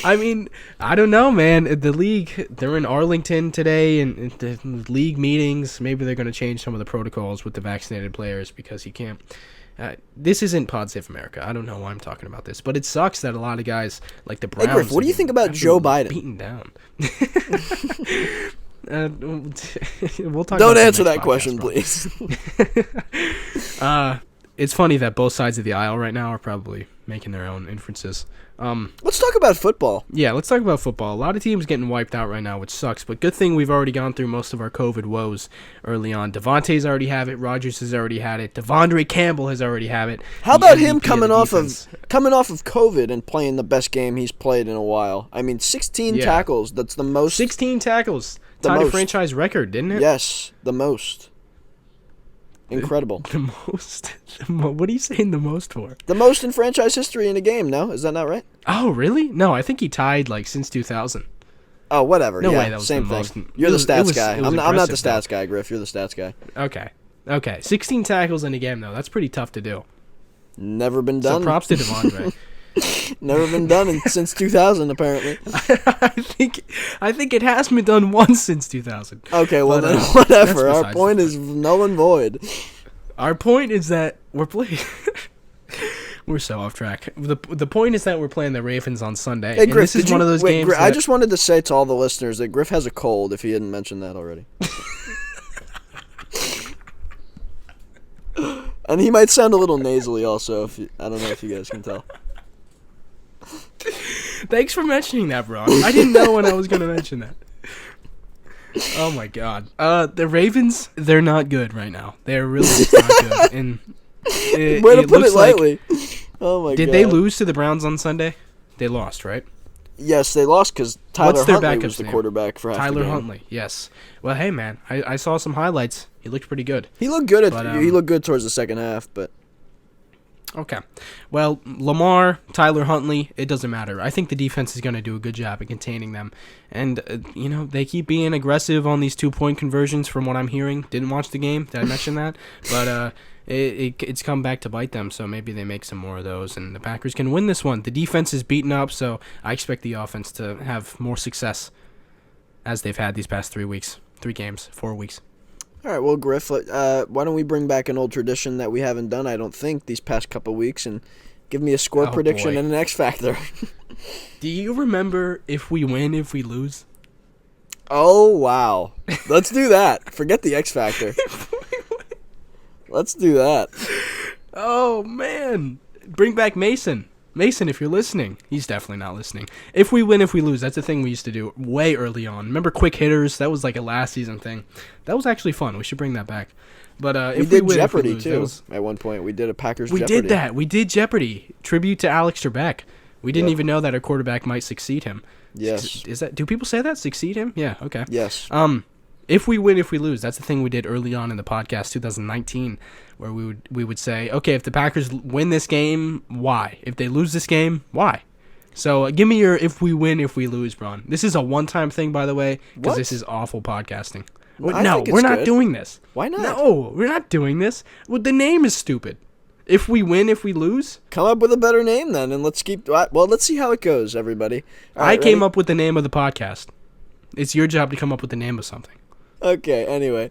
I mean, I don't know, man. The league, they're in Arlington today, and the league meetings, maybe they're going to change some of the protocols with the vaccinated players because you can't. This isn't Pod Save America. I don't know why I'm talking about this, but it sucks that a lot of guys like the Browns. Hey, Griff, what do you think about Joe Biden? Beaten down. We'll talk. Don't answer that question, please. It's funny that both sides of the aisle right now are probably making their own inferences. Let's talk about football. Yeah, let's talk about football. A lot of teams getting wiped out right now, which sucks. But good thing we've already gone through most of our COVID woes early on. Devontae's already have it. Rodgers has already had it. Devondre Campbell has already have it. How about him coming off of COVID and playing the best game he's played in a while? I mean, 16 tackles. That's the most. 16 tackles. Tied a franchise record, didn't it? Yes, the most. Incredible. The most? What are you saying the most for? The most in franchise history in a game, no? Is that not right? Oh, really? No, I think he tied since 2000. Oh, whatever. No yeah, way, that was same the thing. most. You're the stats guy. I'm not the stats guy, Griff. You're the stats guy. Okay. 16 tackles in a game, though. That's pretty tough to do. Never been done. So props to Devondre. Never been done since 2000, apparently. I think it has been done once since 2000. Okay, well, then whatever. Our point is null and void. Our point is that we're playing. We're so off track. The point is that we're playing the Ravens on Sunday. Hey, Griff, and this is one of those games. I just wanted to say to all the listeners that Griff has a cold. If he hadn't mentioned that already. And he might sound a little nasally also. I don't know if you guys can tell. Thanks for mentioning that, bro. I didn't know when I was going to mention that. Oh, my God. The Ravens, they're not good right now. They're really just not good. And way to put it lightly. Oh, my God. Did they lose to the Browns on Sunday? They lost, right? Yes, they lost because Tyler Huntley was the quarterback for half the game. Tyler Huntley, yes. Well, hey, man, I saw some highlights. He looked pretty good. He looked good he looked good towards the second half, but... Okay. Well, Lamar, Tyler Huntley, it doesn't matter. I think the defense is going to do a good job at containing them. And, they keep being aggressive on these 2-point conversions from what I'm hearing. Didn't watch the game. Did I mention that? But it's come back to bite them, so maybe they make some more of those, and the Packers can win this one. The defense is beaten up, so I expect the offense to have more success as they've had these past 3 weeks. 3 games, 4 weeks. All right, well, Griff, why don't we bring back an old tradition that we haven't done, I don't think, these past couple weeks, and give me a score prediction and an X Factor. Do you remember if we win, if we lose? Oh, wow. Let's do that. Forget the X Factor. Let's do that. Oh, man. Bring back Mason. Mason, if you're listening. He's definitely not listening. If we win, if we lose. That's a thing we used to do way early on. Remember quick hitters? That was like a last season thing. That was actually fun. We should bring that back. But if we win, Jeopardy, if we lose, too. At one point, we did a Packers we Jeopardy. We did that. We did Jeopardy. Tribute to Alex Trebek. We didn't even know that our quarterback might succeed him. Yes. Do people say that? Succeed him? Yeah, okay. Yes. If we win, if we lose, that's the thing we did early on in the podcast, 2019, where we would say, okay, if the Packers win this game, why? If they lose this game, why? So give me your if we win, if we lose, Bron. This is a one-time thing, by the way, because this is awful podcasting. No, we're not doing this. Why not? No, we're not doing this. Well, the name is stupid. If we win, if we lose? Come up with a better name then, and let's see how it goes, everybody. I came up with the name of the podcast. It's your job to come up with the name of something. Okay, anyway.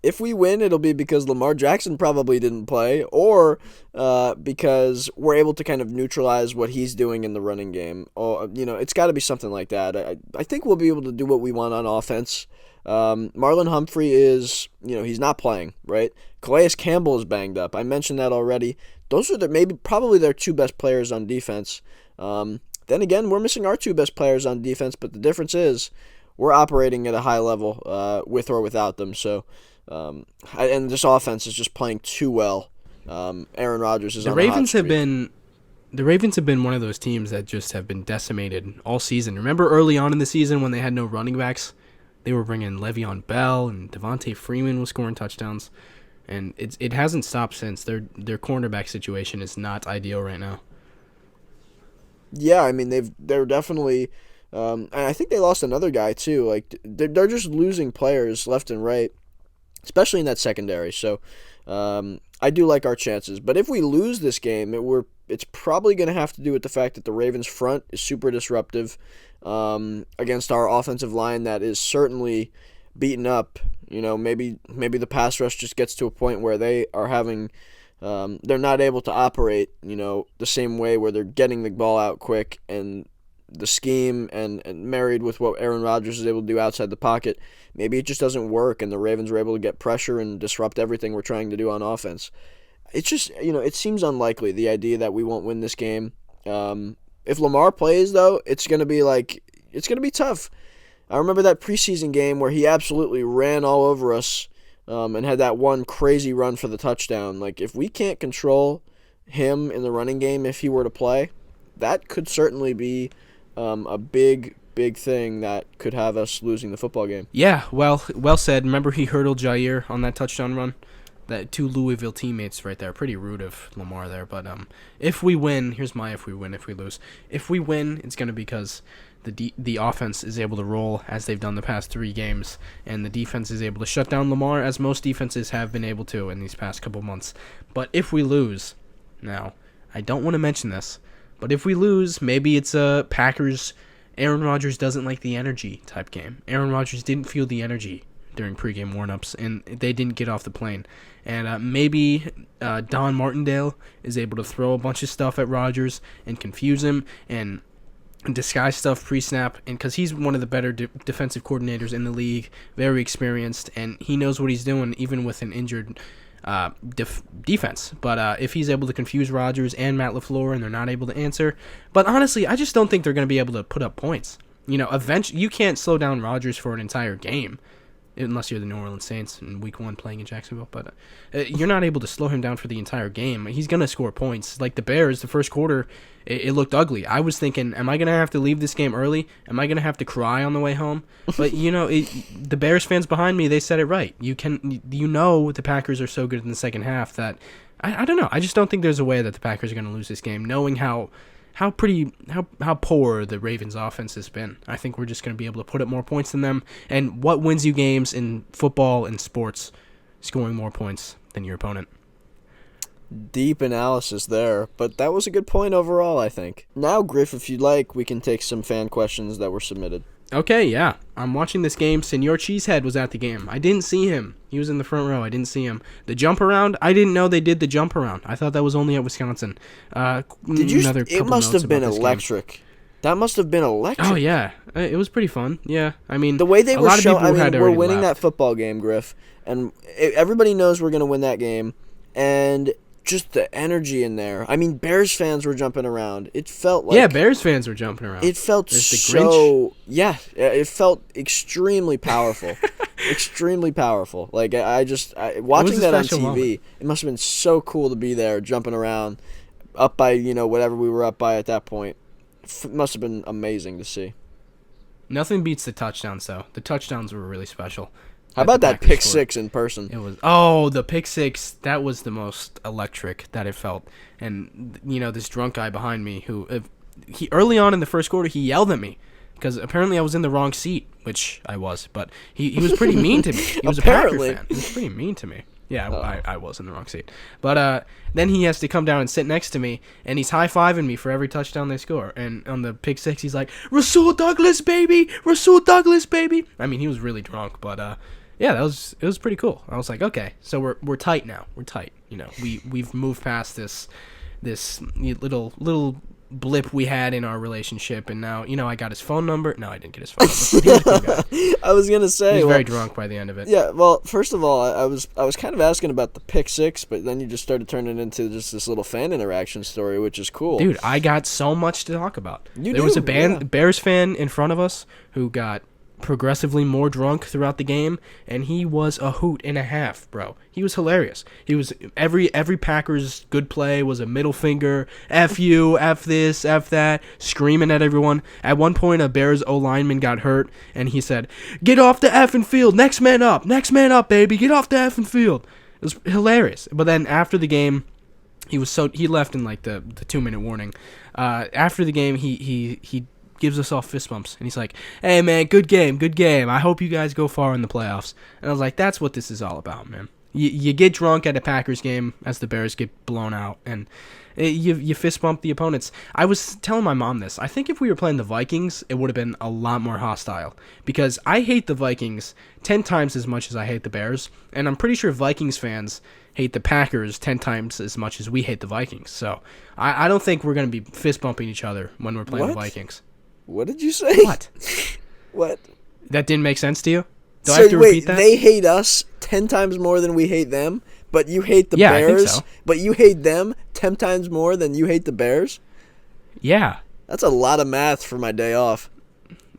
If we win, it'll be because Lamar Jackson probably didn't play, or because we're able to kind of neutralize what he's doing in the running game. Or, it's got to be something like that. I think we'll be able to do what we want on offense. Marlon Humphrey is, he's not playing, right? Calais Campbell is banged up. I mentioned that already. Those are probably their 2 best players on defense. Then again, we're missing our 2 best players on defense, but the difference is we're operating at a high level with or without them. So, and this offense is just playing too well. Aaron Rodgers is on a hot streak. The Ravens have been one of those teams that just have been decimated all season. Remember early on in the season when they had no running backs? They were bringing Le'Veon Bell, and Devontae Freeman was scoring touchdowns. And it hasn't stopped since. Their cornerback situation is not ideal right now. Yeah, I mean, they're definitely... and I think they lost another guy, too. Like, they're just losing players left and right, especially in that secondary. So, I do like our chances. But if we lose this game, we're it's probably going to have to do with the fact that the Ravens front is super disruptive against our offensive line that is certainly beaten up. Maybe the pass rush just gets to a point where they are having they're not able to operate, the same way, where they're getting the ball out quick, and the scheme and married with what Aaron Rodgers is able to do outside the pocket, maybe it just doesn't work, and the Ravens are able to get pressure and disrupt everything we're trying to do on offense. It's just, it seems unlikely, the idea that we won't win this game. If Lamar plays, though, it's going to be tough. I remember that preseason game where he absolutely ran all over us and had that one crazy run for the touchdown. Like, if we can't control him in the running game, if he were to play, that could certainly be a big thing that could have us losing the football game. Yeah, well said. Remember he hurdled Jair on that touchdown run? That two Louisville teammates right there. Pretty rude of Lamar there. But if we win, here's my if we win, if we lose. If we win, it's going to be because the offense is able to roll as they've done the past 3 games, and the defense is able to shut down Lamar as most defenses have been able to in these past couple months. But if we lose, now, I don't want to mention this, but if we lose, maybe it's a Packers, Aaron Rodgers doesn't like the energy type game. Aaron Rodgers didn't feel the energy during pregame warm-ups, and they didn't get off the plane. And maybe Don Martindale is able to throw a bunch of stuff at Rodgers and confuse him and disguise stuff pre-snap, and because he's one of the better defensive coordinators in the league, very experienced, and he knows what he's doing even with an injured defense. But if he's able to confuse Rodgers and Matt LaFleur and they're not able to answer, but honestly, I just don't think they're going to be able to put up points. Eventually, you can't slow down Rodgers for an entire game, unless you're the New Orleans Saints in Week 1 playing in Jacksonville. But you're not able to slow him down for the entire game. He's going to score points. Like the Bears, the first quarter, it looked ugly. I was thinking, am I going to have to leave this game early? Am I going to have to cry on the way home? But, the Bears fans behind me, they said it right. The Packers are so good in the second half that, I don't know. I just don't think there's a way that the Packers are going to lose this game, knowing how poor the Ravens offense has been. I think we're just going to be able to put up more points than them. And what wins you games in football and sports? Scoring more points than your opponent. Deep analysis there, but that was a good point overall, I think. Now, Griff, if you'd like, we can take some fan questions that were submitted. Okay, yeah. I'm watching this game. Senor Cheesehead was at the game. I didn't see him. He was in the front row. I didn't see him. The jump around, I didn't know they did the jump around. I thought that was only at Wisconsin. Did you? It must have been electric. That must have been electric. Oh, yeah. It was pretty fun. Yeah. I mean, the way they were showing, we're winning that football game, Griff, and everybody knows we're going to win that game, and just the energy in there. I mean, Bears fans were jumping around. It felt like... Yeah, Bears fans were jumping around. It felt so... Yeah, it felt extremely powerful. Extremely powerful. Like, watching that on TV, moment. It must have been so cool to be there, jumping around, up by, whatever we were up by at that point. It must have been amazing to see. Nothing beats the touchdowns, though. The touchdowns were really special. How about that pick six in person? It was the pick six. That was the most electric that it felt. And this drunk guy behind me who he early on in the first quarter he yelled at me because apparently I was in the wrong seat, which I was. But he was pretty mean to me. He was a Packer fan. He was pretty mean to me. Yeah, I was in the wrong seat. But then he has to come down and sit next to me, and he's high-fiving me for every touchdown they score. And on the pick six, he's like, Rasul Douglas, baby! Rasul Douglas, baby! I mean, he was really drunk, but... Yeah, it was pretty cool. I was like, okay, so we're tight now. We're tight. We've moved past this little blip we had in our relationship, and now I got his phone number. No, I didn't get his phone number. He was a cool guy. I was gonna say he was very drunk by the end of it. Yeah, well, first of all, I was kind of asking about the pick six, but then you just started turning it into just this little fan interaction story, which is cool. Dude, I got so much to talk about. There was a Bears fan in front of us who got progressively more drunk throughout the game, and he was a hoot and a half, bro. He was hilarious. He was every Packers good play was a middle finger, F you, F this, F that, screaming at everyone. At one point, a Bears O-lineman got hurt, and he said, "Get off the effing field, next man up, baby, get off the effing field." It was hilarious. But then after the game, he left in like the 2-minute warning. After the game, he gives us all fist bumps, and he's like, "Hey, man, good game. I hope you guys go far in the playoffs." And I was like, that's what this is all about, man. You get drunk at a Packers game as the Bears get blown out, and you fist bump the opponents. I was telling my mom this. I think if we were playing the Vikings, it would have been a lot more hostile, because I hate the Vikings 10 times as much as I hate the Bears, and I'm pretty sure Vikings fans hate the Packers 10 times as much as we hate the Vikings. So I don't think we're going to be fist bumping each other when we're playing the Vikings. What did you say? What? What? That didn't make sense to you? Do I have to repeat that? They hate us 10 times more than we hate them, but you hate the Bears? I think so. But you hate them 10 times more than you hate the Bears? Yeah. That's a lot of math for my day off.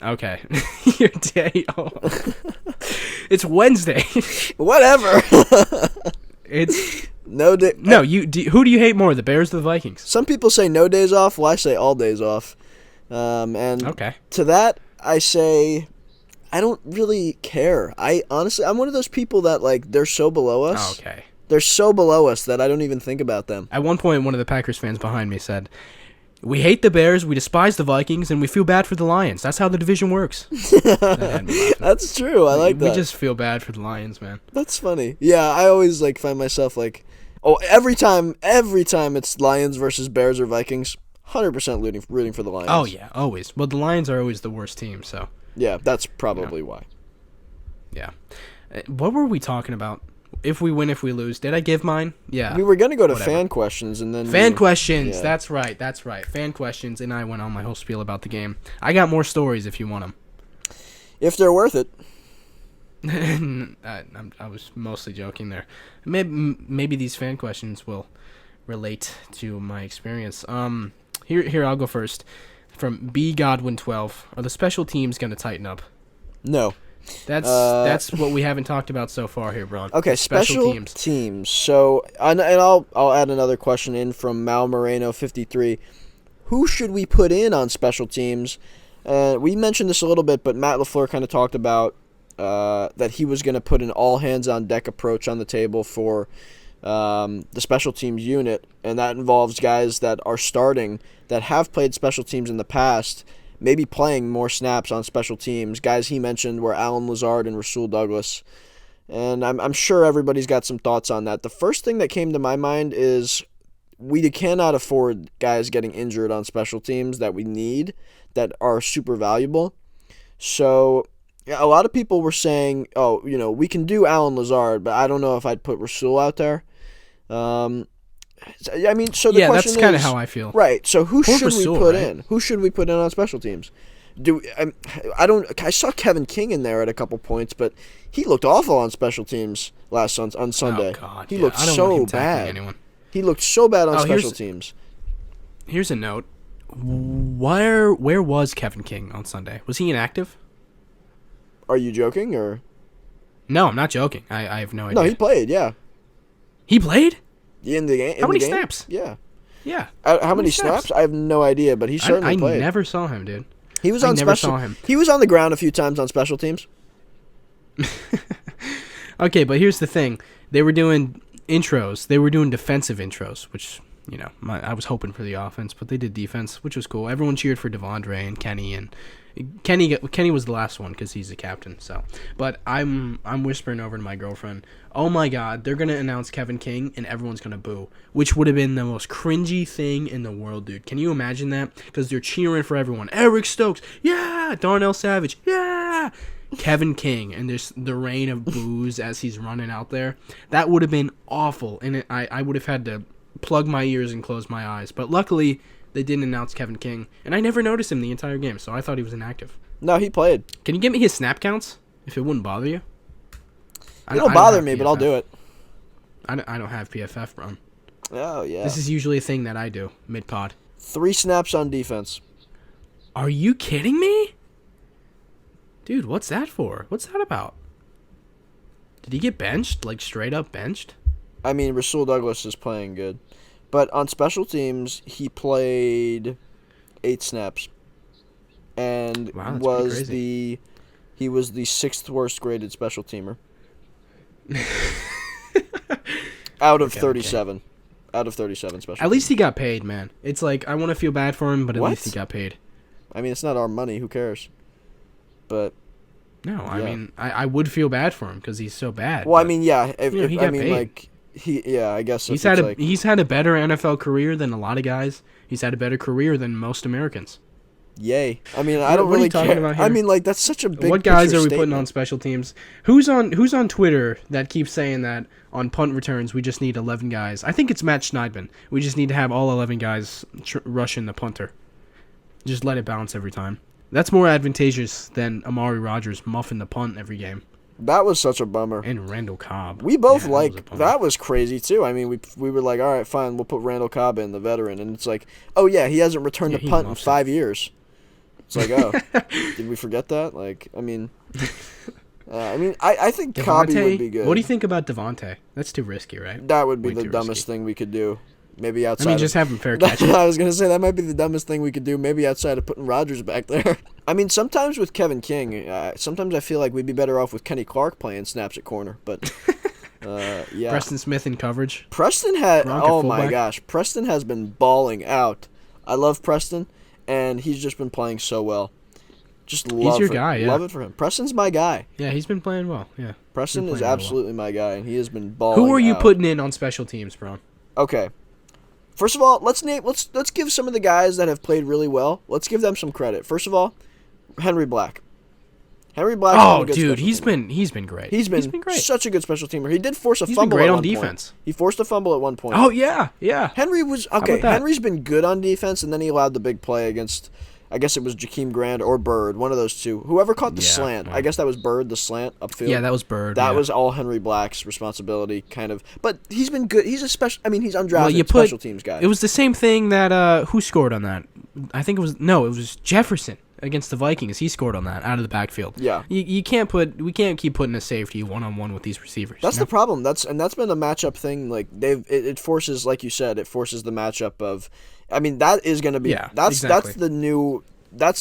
Okay. Your day off. It's Wednesday. Whatever. It's no day. No, who do you hate more, the Bears or the Vikings? Some people say no days off. Well, I say all days off. And okay. To that, I say I don't really care. I'm one of those people that, like, they're so below us. Oh, okay. They're so below us that I don't even think about them. At one point, one of the Packers fans behind me said, "We hate the Bears, we despise the Vikings, and we feel bad for the Lions. That's how the division works." That's true. I like that. We just feel bad for the Lions, man. That's funny. Yeah, I always find myself every time it's Lions versus Bears or Vikings, 100% rooting for the Lions. Oh yeah, always. Well, the Lions are always the worst team, so. Yeah, that's probably why. Yeah. What were we talking about? If we win, if we lose. Did I give mine? Yeah. We were going to go to fan questions and then... Fan questions. Yeah. That's right. Fan questions, and I went on my whole spiel about the game. I got more stories if you want them. If they're worth it. I was mostly joking there. Maybe these fan questions will relate to my experience. Here I'll go first. From B Godwin 12, are the special teams going to tighten up? No. That's what we haven't talked about so far here, Bron. Okay, special teams. So, and I'll add another question in from Mal Moreno 53. Who should we put in on special teams? We mentioned this a little bit, but Matt LaFleur kind of talked about that he was going to put an all hands on deck approach on the table for the special teams unit, and that involves guys that are starting that have played special teams in the past, maybe playing more snaps on special teams. Guys he mentioned were Alan Lazard and Rasul Douglas, and I'm sure everybody's got some thoughts on that. The first thing that came to my mind is we cannot afford guys getting injured on special teams that we need, that are super valuable. So yeah, a lot of people were saying, we can do Alan Lazard, but I don't know if I'd put Rasul out there. So the question that's kind of how I feel. Right. So who should Rasul, we put right? in? Who should we put in on special teams? I saw Kevin King in there at a couple points, but he looked awful on special teams on Sunday. Oh God, he looked so bad. Anyone. He looked so bad on special teams. Here's a note. Where was Kevin King on Sunday? Was he inactive? Are you joking or? No, I'm not joking. I have no idea. No, he played. Yeah. He played? In the game. How many snaps? Yeah. Yeah. How many snaps? I have no idea, but he certainly played. I never saw him, dude. He was on never saw him. He was on the ground a few times on special teams. Okay, but here's the thing. They were doing intros. They were doing defensive intros, which, I was hoping for the offense, but they did defense, which was cool. Everyone cheered for Devondre and Kenny, and Kenny was the last one because he's the captain. So, but I'm whispering over to my girlfriend, "Oh my God, they're gonna announce Kevin King and everyone's gonna boo," which would have been the most cringy thing in the world, dude. Can you imagine that? Because they're cheering for everyone. Eric Stokes, yeah. Darnell Savage, yeah. Kevin King, and there's the rain of boos as he's running out there. That would have been awful, and I would have had to plug my ears and close my eyes. But luckily, they didn't announce Kevin King, and I never noticed him the entire game, so I thought he was inactive. No, he played. Can you give me his snap counts, if it wouldn't bother you? It'll bother me, but I'll do it. I don't have PFF, bro. Oh, yeah. This is usually a thing that I do, mid-pod. 3 snaps on defense. Are you kidding me? Dude, what's that for? What's that about? Did he get benched? Like, straight up benched? I mean, Rasul Douglas is playing good. But on special teams, he played 8 snaps. And he was the 6th worst graded special teamer. Out of 37. Okay. Out of 37 special At least he got paid, man. It's like, I want to feel bad for him, but at least he got paid. I mean, it's not our money. Who cares? But No, I mean, I would feel bad for him because he's so bad. Well, I mean, yeah. He got paid. I guess he's had a better NFL career than a lot of guys. He's had a better career than most Americans. Yay. I mean, I don't really care. About here? I mean, like, that's such a big. What guys are we putting on special teams? Who's on Twitter that keeps saying that on punt returns we just need 11 guys? I think it's Matt Schneidman. We just need to have all 11 guys rushing the punter. Just let it bounce every time. That's more advantageous than Amari Rodgers muffing the punt every game. That was such a bummer. And Randall Cobb. We both that was crazy too. I mean, we were like, all right, fine, we'll put Randall Cobb in, the veteran, and it's like, oh yeah, he hasn't returned a punt in 5 years. It's like, oh, did we forget that? Like, I mean, I think Cobb would be good. What do you think about Devontae? That's too risky, right? That would be the dumbest thing we could do. Maybe outside. I mean, just have him fair catch. I was gonna say that might be the dumbest thing we could do. Maybe outside of putting Rodgers back there. I mean, sometimes with Kevin King, sometimes I feel like we'd be better off with Kenny Clark playing snaps at corner. But yeah, Preston Smith in coverage. Preston my gosh, Preston has been balling out. I love Preston, and he's just been playing so well. Just love he's your guy. Yeah. Love it for him. Preston's my guy. Yeah, he's been playing well. Yeah, Preston is absolutely my guy, and he has been balling. Who are you out. putting in on special teams, bro? Okay. First of all, let's give some of the guys that have played really well. Let's give them some credit. First of all, Henry Black. Henry Black. Oh, dude, he's been great. He's been great. Such a good special teamer. He did force a fumble. He's been great on on defense. He forced a fumble at one point. Oh yeah. Henry was okay. Henry's been good on defense, and then he allowed the big play against. I guess it was Jakeem Grant or Bird, one of those two. Whoever caught the slant. I guess that was Bird, the slant upfield. Yeah, that was Bird. That was all Henry Black's responsibility, kind of. But he's been good. He's a special. I mean, he's undrafted special teams guy. It was the same thing that who scored on that? I think it was Jefferson against the Vikings. He scored on that out of the backfield. Yeah. We can't keep putting a safety 1-on-1 with these receivers. That's the problem. That's been a matchup thing. Like it forces, like you said, it forces the matchup of. I mean, that is going to be that's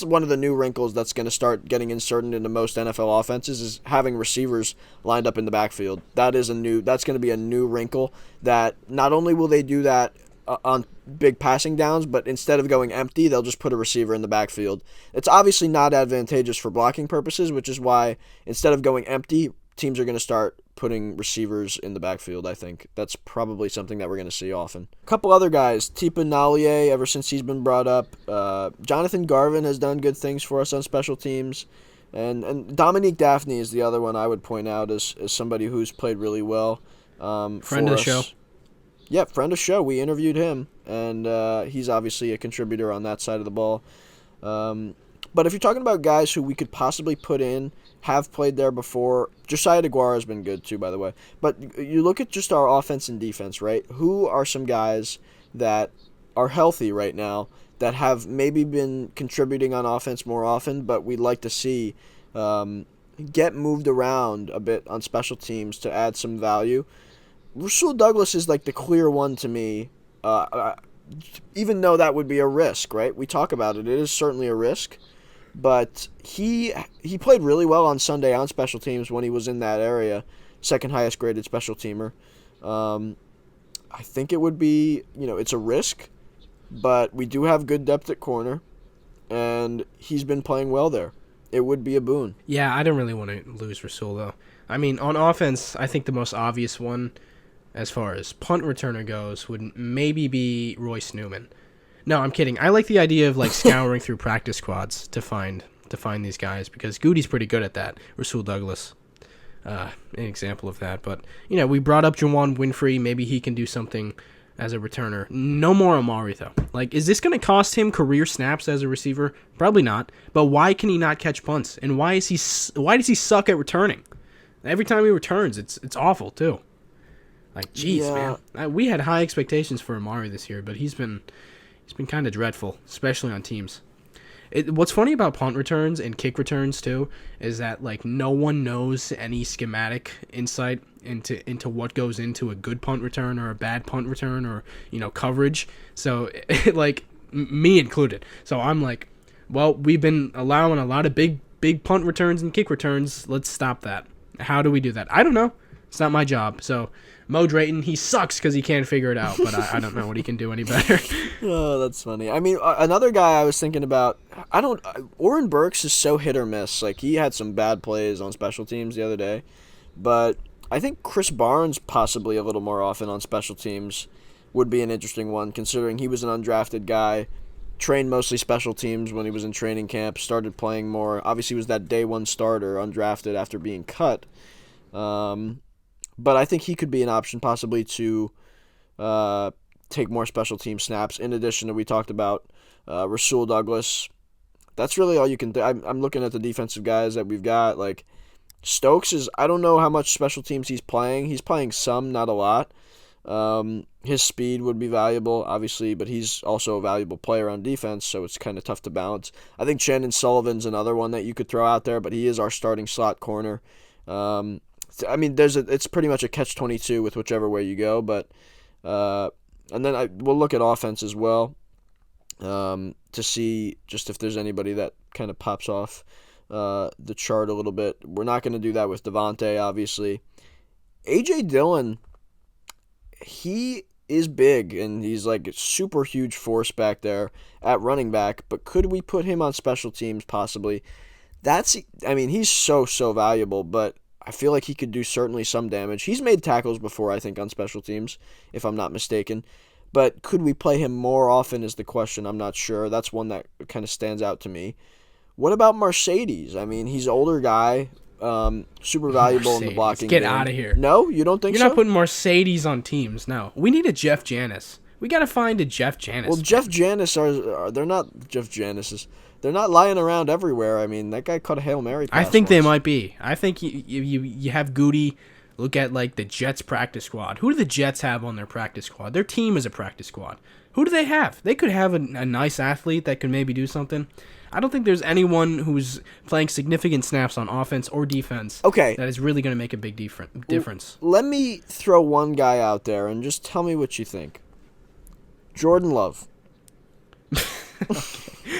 one of the new wrinkles that's going to start getting inserted into most NFL offenses is having receivers lined up in the backfield. That's going to be a new wrinkle that not only will they do that on big passing downs, but instead of going empty, they'll just put a receiver in the backfield. It's obviously not advantageous for blocking purposes, which is why instead of going empty, teams are going to start putting receivers in the backfield, I think. That's probably something that we're going to see often. A couple other guys. Tipa Nalier, ever since he's been brought up. Jonathan Garvin has done good things for us on special teams. And Dominique Daphne is the other one I would point out as somebody who's played really well. Friend of the show. Yeah, friend of the show. We interviewed him, and he's obviously a contributor on that side of the ball. But if you're talking about guys who we could possibly put in, have played there before, Josiah DeGuara has been good too, by the way. But you look at just our offense and defense, right? Who are some guys that are healthy right now that have maybe been contributing on offense more often, but we'd like to see get moved around a bit on special teams to add some value? Rasul Douglas is like the clear one to me, even though that would be a risk, right? We talk about it. It is certainly a risk. But he played really well on Sunday on special teams when he was in that area, second highest graded special teamer. I think it would be, it's a risk, but we do have good depth at corner, and he's been playing well there. It would be a boon. Yeah, I don't really want to lose Rasul, though. I mean, on offense, I think the most obvious one, as far as punt returner goes, would maybe be Royce Newman. No, I'm kidding. I like the idea of scouring through practice squads to find these guys because Goody's pretty good at that. Rasul Douglas, an example of that. But we brought up Juwan Winfrey. Maybe he can do something as a returner. No more Amari though. Is this going to cost him career snaps as a receiver? Probably not. But why can he not catch punts? And why does he suck at returning? Every time he returns, it's awful too. Man. We had high expectations for Amari this year, but he's been kind of dreadful, especially on teams. What's funny about punt returns and kick returns too is that no one knows any schematic insight into what goes into a good punt return or a bad punt return or coverage. So me included. So I'm well, we've been allowing a lot of big punt returns and kick returns. Let's stop that. How do we do that? I don't know. It's not my job. So Mo Drayton, he sucks because he can't figure it out, but I don't know what he can do any better. Oh, that's funny. I mean, another guy I was thinking about, Oren Burks is so hit or miss. Like, he had some bad plays on special teams the other day, but I think Chris Barnes possibly a little more often on special teams would be an interesting one, considering he was an undrafted guy, trained mostly special teams when he was in training camp, started playing more. Obviously, he was that day one starter, undrafted after being cut. But I think he could be an option possibly to take more special team snaps. In addition to, we talked about Rasul Douglas. That's really all you can do. I'm looking at the defensive guys that we've got. Like, Stokes is, I don't know how much special teams he's playing. He's playing some, not a lot. His speed would be valuable, obviously, but he's also a valuable player on defense, so it's kind of tough to balance. I think Shannon Sullivan's another one that you could throw out there, but he is our starting slot corner. I mean, it's pretty much a catch-22 with whichever way you go, but and then we'll look at offense as well to see just if there's anybody that kind of pops off the chart a little bit. We're not going to do that with Devontae, obviously. A.J. Dillon, he is big, and he's like a super huge force back there at running back, but could we put him on special teams possibly? He's so valuable, but I feel like he could do certainly some damage. He's made tackles before, I think, on special teams, if I'm not mistaken. But could we play him more often is the question. I'm not sure. That's one that kind of stands out to me. What about Mercedes? I mean, he's an older guy, super valuable in the blocking Get game. out of here. No? You don't think You're so? not putting Mercedes on teams, no. We need a Jeff Janis. We got to find a Jeff Janis. Well, Jeff Janis they're not Jeff Janises. They're not lying around everywhere. I mean, that guy caught a Hail Mary pass I think once. they might be. I think you have Goody. Look at, like, the Jets practice squad. Who do the Jets have on their practice squad? Their team is a practice squad. Who do they have? They could have a nice athlete that could maybe do something. I don't think there's anyone who's playing significant snaps on offense or defense that is really going to make a big difference. Let me throw one guy out there and just tell me what you think. Jordan Love.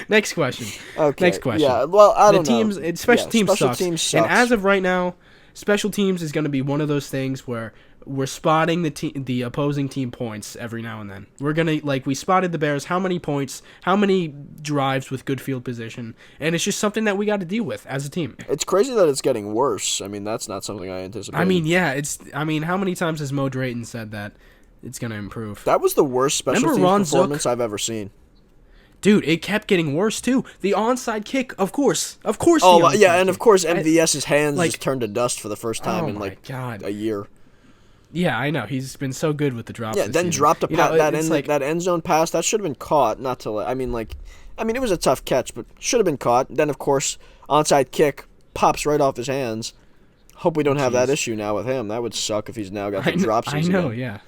Next question. Okay. Next question. Yeah, well, I don't know. Special teams sucks. Teams sucks. And as of right now, special teams is going to be one of those things where we're spotting the opposing team points every now and then. We're going to, like, we spotted the Bears, how many points, how many drives with good field position, and it's just something that we got to deal with as a team. It's crazy that it's getting worse. I mean, that's not something I anticipated. I mean, how many times has Mo Drayton said that it's going to improve? That was the worst special teams performance I've ever seen. Dude, it kept getting worse, too. The onside kick, of course. Oh, yeah, and of course MVS's hands just turned to dust for the first time in, a year. Yeah, I know. He's been so good with the drops. Yeah, then dropped that end zone pass. That should have been caught. It was a tough catch, but should have been caught. Then, of course, onside kick pops right off his hands. Hope we don't have that issue now with him. That would suck if he's now got the drops. I know, yeah.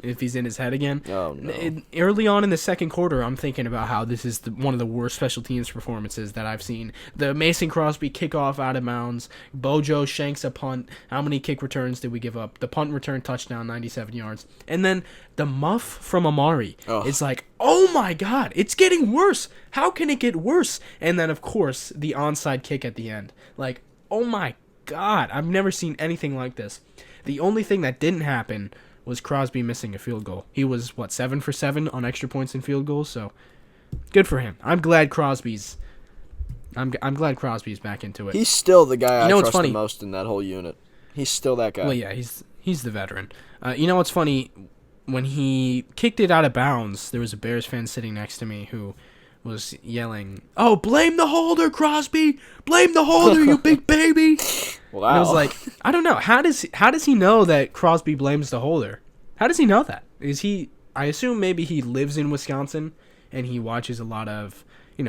If he's in his head again. Oh, no. Early on in the second quarter, I'm thinking about how this is one of the worst special teams performances that I've seen. The Mason Crosby kickoff out of bounds. Bojo shanks a punt. How many kick returns did we give up? The punt return touchdown, 97 yards. And then the muff from Amari. It's like, oh my God, it's getting worse. How can it get worse? And then, of course, the onside kick at the end. Like, oh my God, I've never seen anything like this. The only thing that didn't happen was Crosby missing a field goal. He was, 7 for 7 on extra points and field goals, so good for him. I'm glad Crosby's back into it. He's still the guy I trust the most in that whole unit. He's still that guy. Well, yeah, he's the veteran. You know what's funny? When he kicked it out of bounds, there was a Bears fan sitting next to me who was yelling, "Oh, blame the holder, Crosby! Blame the holder, you big baby!" Wow. And I was like, I don't know. How does he know that Crosby blames the holder? How does he know that? I assume maybe he lives in Wisconsin and he watches a lot of,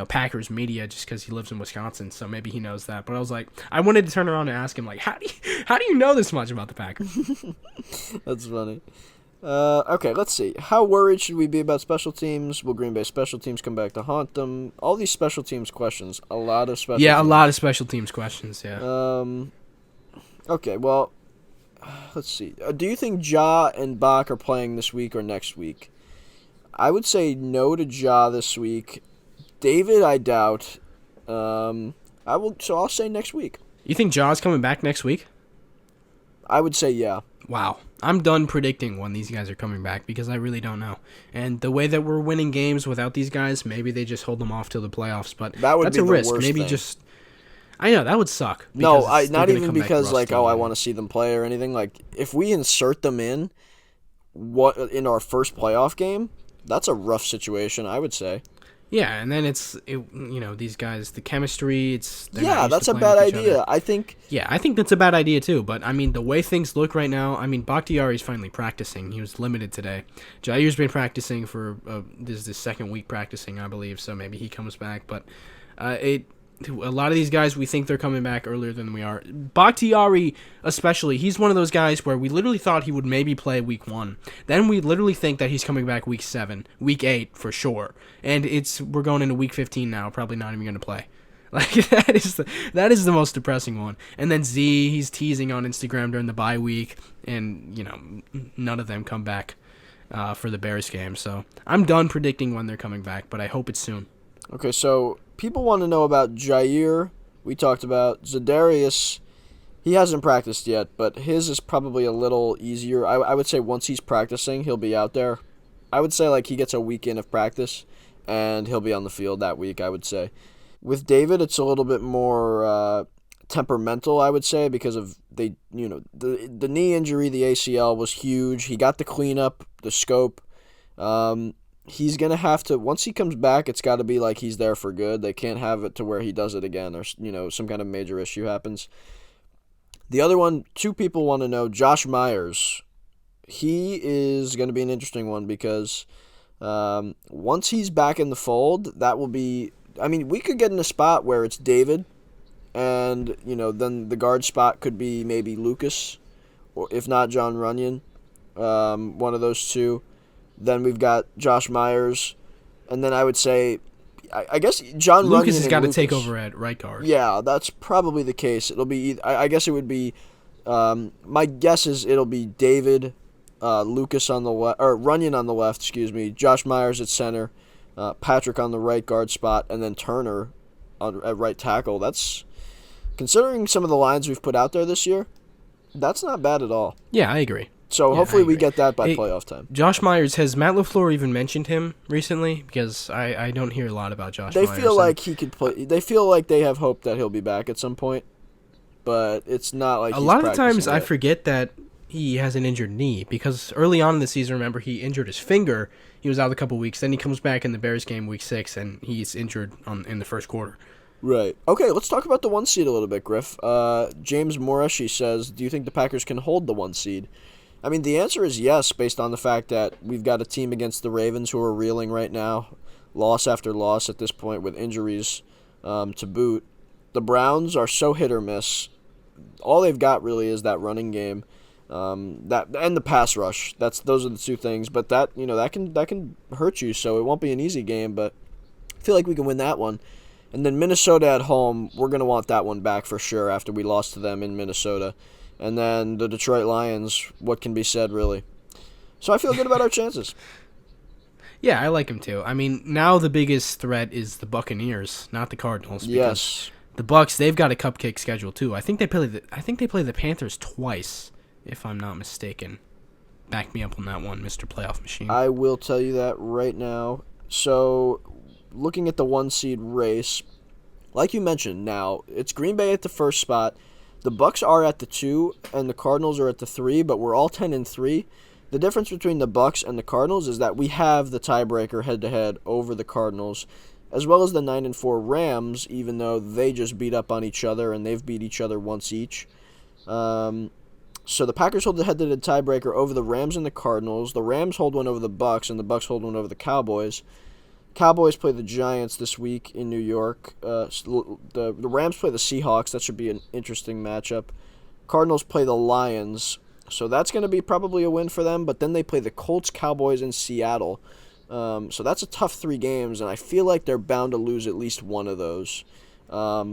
Packers media just because he lives in Wisconsin, so maybe he knows that. But I was like, I wanted to turn around and ask him, like, how do you know this much about the Packers? That's funny. Okay, let's see. How worried should we be about special teams? Will Green Bay special teams come back to haunt them? All these special teams questions. A lot of special teams. A lot of special teams questions, yeah. Okay, well, let's see. Do you think Ja and Bach are playing this week or next week? I would say no to Ja this week. David, I doubt. So I'll say next week. You think Ja's coming back next week? I would say yeah. Wow. I'm done predicting when these guys are coming back because I really don't know. And the way that we're winning games without these guys, maybe they just hold them off till the playoffs. But That would that's be a the risk. worst Maybe thing. just. I know that would suck. No, because they're not gonna even come back because like, rusty oh, I and- want to see them play or anything. Like, if we insert them in in our first playoff game, that's a rough situation, I would say. Yeah, and then these guys, the chemistry. They're not Yeah, used that's to a playing bad with each idea. other. I think. Yeah, I think that's a bad idea too. But I mean, the way things look right now, I mean, Bakhtiari's finally practicing. He was limited today. Jair's been practicing for this is the second week practicing, I believe. So maybe he comes back. But a lot of these guys, we think they're coming back earlier than we are. Bakhtiari, especially, he's one of those guys where we literally thought he would maybe play week 1. Then we literally think that he's coming back week 7, week 8 for sure. And we're going into week 15 now, probably not even going to play. Like that is the most depressing one. And then Z, he's teasing on Instagram during the bye week, and none of them come back for the Bears game. So I'm done predicting when they're coming back, but I hope it's soon. Okay, so people want to know about Jair. We talked about Zadarius. He hasn't practiced yet, but his is probably a little easier. I would say once he's practicing, he'll be out there. I would say like he gets a weekend of practice, and he'll be on the field that week, I would say. With David, it's a little bit more temperamental, I would say, because of the knee injury, the ACL was huge. He got the cleanup, the scope. He's going to have to, once he comes back, it's got to be like he's there for good. They can't have it to where he does it again or, some kind of major issue happens. The other one, 2 people want to know, Josh Myers. He is going to be an interesting one because once he's back in the fold, that will be, we could get in a spot where it's David and, then the guard spot could be maybe Lucas or if not John Runyon, one of those 2. Then we've got Josh Myers, and then I would say, I guess John Runyon. Lucas has got to take over at right guard. Yeah, that's probably the case. It'll be. I guess it would be. My guess is it'll be David, Lucas on the left, or Runyon on the left. Excuse me. Josh Myers at center, Patrick on the right guard spot, and then Turner at right tackle. That's considering some of the lines we've put out there this year. That's not bad at all. Yeah, I agree. So hopefully we get that by playoff time. Josh Myers, has Matt LaFleur even mentioned him recently? Because I don't hear a lot about Josh Myers. They feel like he could play. They feel like they have hope that he'll be back at some point, but it's not like a lot of the times I forget that he has an injured knee because early on in the season, remember, he injured his finger. He was out a couple weeks. Then he comes back in the Bears game week 6, and he's injured in the first quarter. Right. Okay, let's talk about the 1 seed a little bit, Griff. James Moreshi says, do you think the Packers can hold the 1 seed? The answer is yes, based on the fact that we've got a team against the Ravens who are reeling right now, loss after loss at this point with injuries to boot. The Browns are so hit or miss. All they've got really is that running game, that and the pass rush. Those are the 2 things. But that can hurt you. So it won't be an easy game. But I feel like we can win that one. And then Minnesota at home, we're gonna want that one back for sure after we lost to them in Minnesota. And then the Detroit Lions, what can be said, really? So I feel good about our chances. Yeah, I like him too. Now the biggest threat is the Buccaneers, not the Cardinals. Yes. The Bucs, they've got a cupcake schedule too. I think they play the Panthers twice, if I'm not mistaken. Back me up on that one, Mr. Playoff Machine. I will tell you that right now. So, looking at the 1 seed race, like you mentioned, now it's Green Bay at the first spot. The Bucs are at the 2 and the Cardinals are at the 3, but we're all 10-3. The difference between the Bucs and the Cardinals is that we have the tiebreaker head-to-head over the Cardinals, as well as the 9-4 Rams, even though they just beat up on each other and they've beat each other once each. So the Packers hold the head-to-head tiebreaker over the Rams and the Cardinals. The Rams hold one over the Bucs, and the Bucs hold one over the Cowboys. Cowboys play the Giants this week in New York. The Rams play the Seahawks. That should be an interesting matchup. Cardinals play the Lions. So that's going to be probably a win for them. But then they play the Colts, Cowboys, and Seattle. So that's a tough 3 games, and I feel like they're bound to lose at least one of those.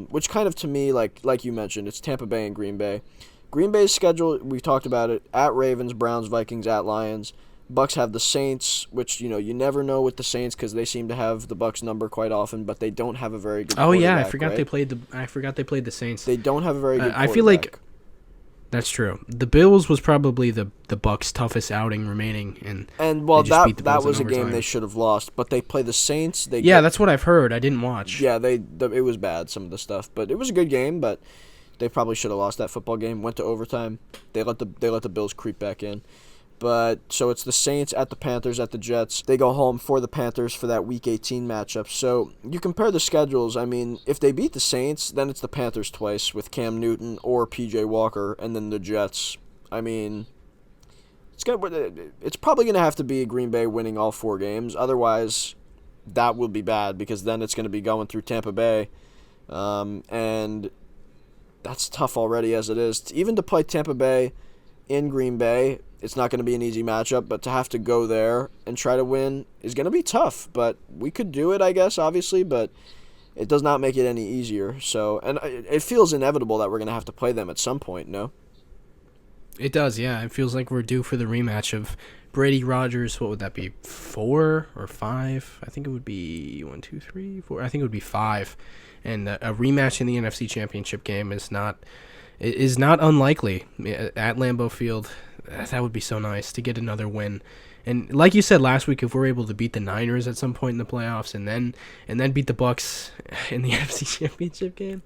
Which kind of, to me, like you mentioned, it's Tampa Bay and Green Bay. Green Bay's schedule, we've talked about it, at Ravens, Browns, Vikings, at Lions. Bucs have the Saints, which, you never know with the Saints because they seem to have the Bucs number quite often, but they don't have a very good quarterback. Oh yeah, I forgot right? they played the Saints. They don't have a very good quarterback. I feel like That's true. The Bills was probably the Bucs' toughest outing remaining, And they just beat the that Bills was a in game overtime. they should have lost, but they play the Saints. That's what I've heard. I didn't watch. Yeah, it was bad, some of the stuff, but it was a good game. But they probably should have lost that football game. Went to overtime. They let the Bills creep back in. But so it's the Saints at the Panthers at the Jets. They go home for the Panthers for that Week 18 matchup. So you compare the schedules. I mean, if they beat the Saints, then it's the Panthers twice with Cam Newton or P.J. Walker, and then the Jets. I mean, it's probably going to have to be Green Bay winning all 4 games. Otherwise, that will be bad because then it's going to be going through Tampa Bay. And that's tough already as it is. Even to play Tampa Bay in Green Bay, it's not going to be an easy matchup, but to have to go there and try to win is going to be tough. But we could do it, I guess, obviously, but it does not make it any easier. So, and it feels inevitable that we're going to have to play them at some point, no? It does, yeah. It feels like we're due for the rematch of Brady Rodgers. What would that be, 4 or 5? I think it would be 1, 2, 3, 4. I think it would be 5. And a rematch in the NFC Championship game is not unlikely at Lambeau Field. That would be so nice to get another win. And like you said last week, if we're able to beat the Niners at some point in the playoffs and then beat the Bucs in the NFC Championship game,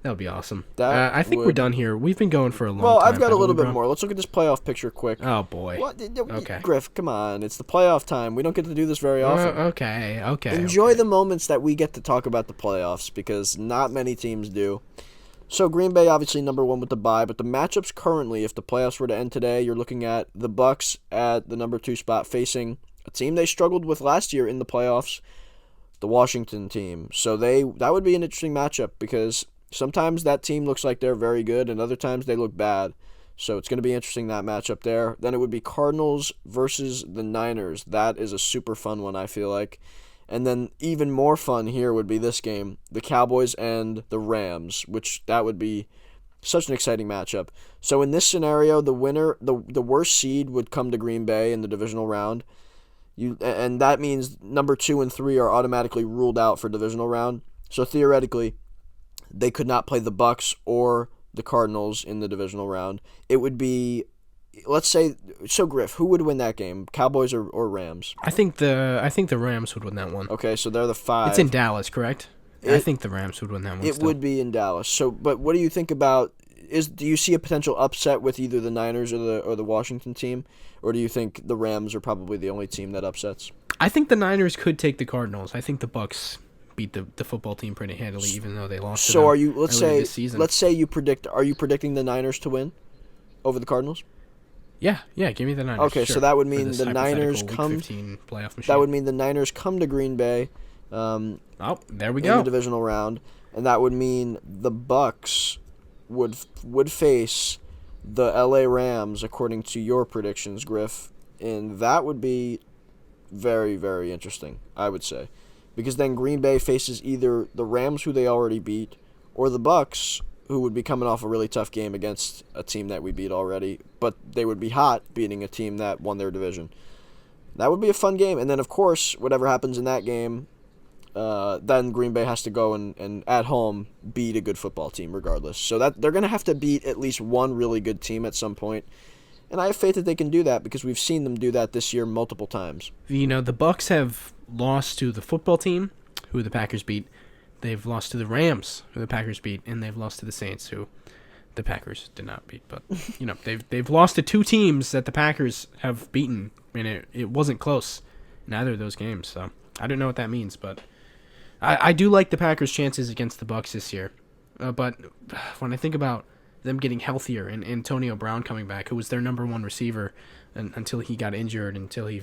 that would be awesome. I think we're done here. We've been going for a long time. Well, I've got a little bit more. Let's look at this playoff picture quick. Oh, boy. What? Okay. Griff, come on. It's the playoff time. We don't get to do this very often. Okay. Enjoy the moments that we get to talk about the playoffs because not many teams do. So Green Bay obviously number 1 with the bye, but the matchups currently, if the playoffs were to end today, you're looking at the Bucs at the number 2 spot facing a team they struggled with last year in the playoffs, the Washington team. So that would be an interesting matchup because sometimes that team looks like they're very good and other times they look bad. So it's going to be interesting, that matchup there. Then it would be Cardinals versus the Niners. That is a super fun one, I feel like. And then even more fun here would be this game, the Cowboys and the Rams, which that would be such an exciting matchup. So in this scenario, the winner, the worst seed would come to Green Bay in the divisional round. And that means number 2 and 3 are automatically ruled out for divisional round. So theoretically, they could not play the Bucs or the Cardinals in the divisional round. It would be, let's say, so Griff, who would win that game, Cowboys or Rams? I think the Rams would win that one. Okay, so they're the 5. It's in Dallas, correct? I think the Rams would win that one. It would be in Dallas. So, but what do you think about? Do you see a potential upset with either the Niners or the Washington team, or do you think the Rams are probably the only team that upsets? I think the Niners could take the Cardinals. I think the Bucs beat the football team pretty handily, even though they lost. So are you? This season. Let's say you predict. Are you predicting the Niners to win over the Cardinals? Yeah, give me the Niners. Okay, sure. so that would mean this the Niners Week come. 15 playoff machine. That would mean the Niners come to Green Bay. There we in go. the divisional round, and that would mean the Bucs would face the LA Rams according to your predictions, Griff, and that would be very, very interesting, I would say, because then Green Bay faces either the Rams, who they already beat, or the Bucs, who would be coming off a really tough game against a team that we beat already, but they would be hot beating a team that won their division. That would be a fun game, and then of course, whatever happens in that game, then Green Bay has to go and at home beat a good football team regardless. So that they're going to have to beat at least one really good team at some point. And I have faith that they can do that because we've seen them do that this year multiple times. The Bucs have lost to the football team, who the Packers beat. They've lost to the Rams, who the Packers beat, and they've lost to the Saints, who the Packers did not beat. But they've lost to 2 teams that the Packers have beaten, and it wasn't close in either of those games. So I don't know what that means, but I do like the Packers' chances against the Bucs this year. But when I think about them getting healthier and Antonio Brown coming back, who was their number 1 receiver until he got injured, until he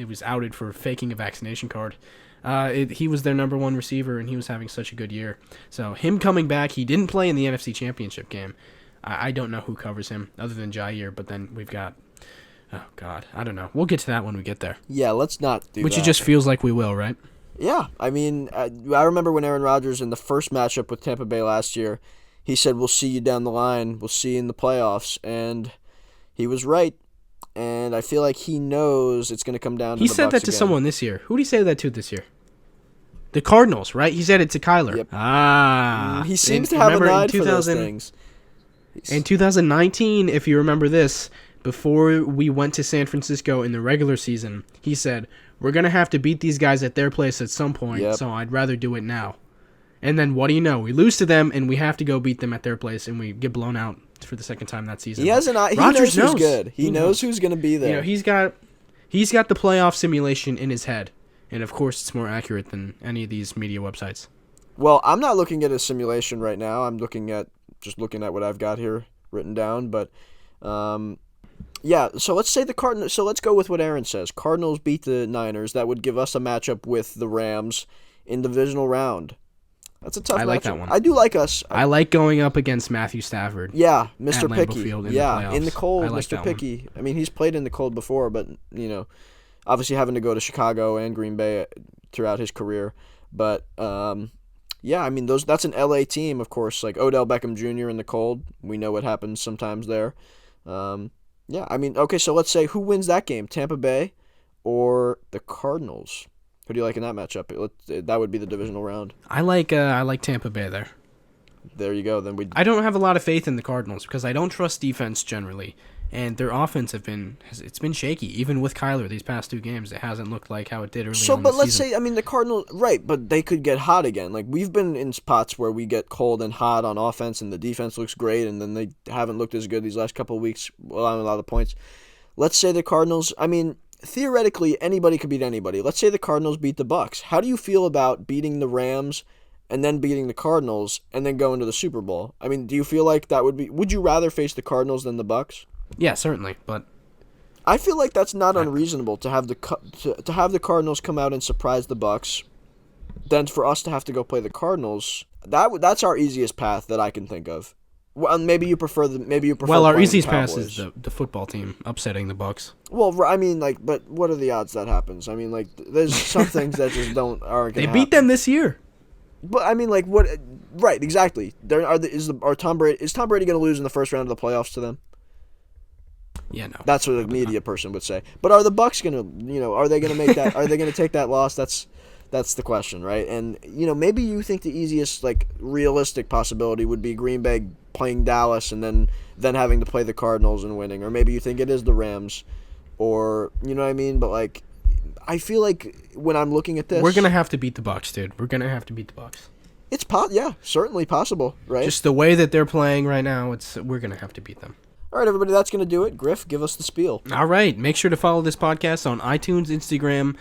was outed for faking a vaccination card. He was their number 1 receiver, and he was having such a good year. So him coming back, he didn't play in the NFC Championship game. I don't know who covers him other than Jair, but then we've got, oh God, I don't know. We'll get to that when we get there. Yeah, let's not do that. Which it just feels like we will, right? Yeah, I mean, I remember when Aaron Rodgers in the first matchup with Tampa Bay last year, he said, "We'll see you down the line. We'll see you in the playoffs," and he was right. And I feel like he knows it's going to come down to the Bucs again. He said that to someone this year. Who did he say that to this year? The Cardinals, right? He said it to Kyler. Yep. He seems to have an eye for those things. In 2019, if you remember this, before we went to San Francisco in the regular season, he said, we're going to have to beat these guys at their place at some point, so I'd rather do it now. And then what do you know? We lose to them, and we have to go beat them at their place, and we get blown out for the second time that season. He knows who's good. He knows who's going to be there. He's got the playoff simulation in his head, and of course it's more accurate than any of these media websites. Well, I'm not looking at a simulation right now. I'm looking at what I've got here written down. But, so let's say the Cardinals. So let's go with what Aaron says. Cardinals beat the Niners. That would give us a matchup with the Rams in the divisional round. That's a tough matchup. I like that one. I do like us. I like going up against Matthew Stafford. Yeah, Mr. At Picky. Lambeau Field In the cold, Mr. Picky. I mean, he's played in the cold before, but, obviously having to go to Chicago and Green Bay throughout his career. But, that's an LA team, of course, like Odell Beckham Jr. in the cold. We know what happens sometimes there. So let's say who wins that game, Tampa Bay or the Cardinals? Who do you like in that matchup? That would be the divisional round. I like Tampa Bay there. There you go. Then I don't have a lot of faith in the Cardinals because I don't trust defense generally, and their offense it's been shaky. Even with Kyler these past 2 games, it hasn't looked like how it did earlier on the season. But let's say, the Cardinals, right? But they could get hot again. Like we've been in spots where we get cold and hot on offense, and the defense looks great, and then they haven't looked as good these last couple of weeks, allowing a lot of points. Let's say the Cardinals. Theoretically, anybody could beat anybody. Let's say the Cardinals beat the Bucs. How do you feel about beating the Rams and then beating the Cardinals and then going to the Super Bowl? Do you feel like that would be... Would you rather face the Cardinals than the Bucs? Yeah, certainly, but... I feel like that's not unreasonable to have the Cardinals come out and surprise the Bucs, then for us to have to go play the Cardinals. That's our easiest path that I can think of. Well, maybe you prefer. Our easiest pass is the football team upsetting the Bucs. Well, but what are the odds that happens? There's some things that just aren't going to happen. They beat them this year. But what? Right, exactly. Is Tom Brady going to lose in the first round of the playoffs to them? Yeah, no. That's what a media person would say. But are the Bucs going to? Are they going to make that? Are they going to take that loss? That's the question, right? And maybe you think the easiest, realistic possibility would be Green Bay playing Dallas and then having to play the Cardinals and winning, or maybe you think it is the Rams, or But I feel like when I'm looking at this, we're gonna have to beat the Bucs, dude. We're gonna have to beat the Bucs. It's certainly possible, right? Just the way that they're playing right now, we're gonna have to beat them. All right, everybody, that's gonna do it. Griff, give us the spiel. All right, make sure to follow this podcast on iTunes, Instagram.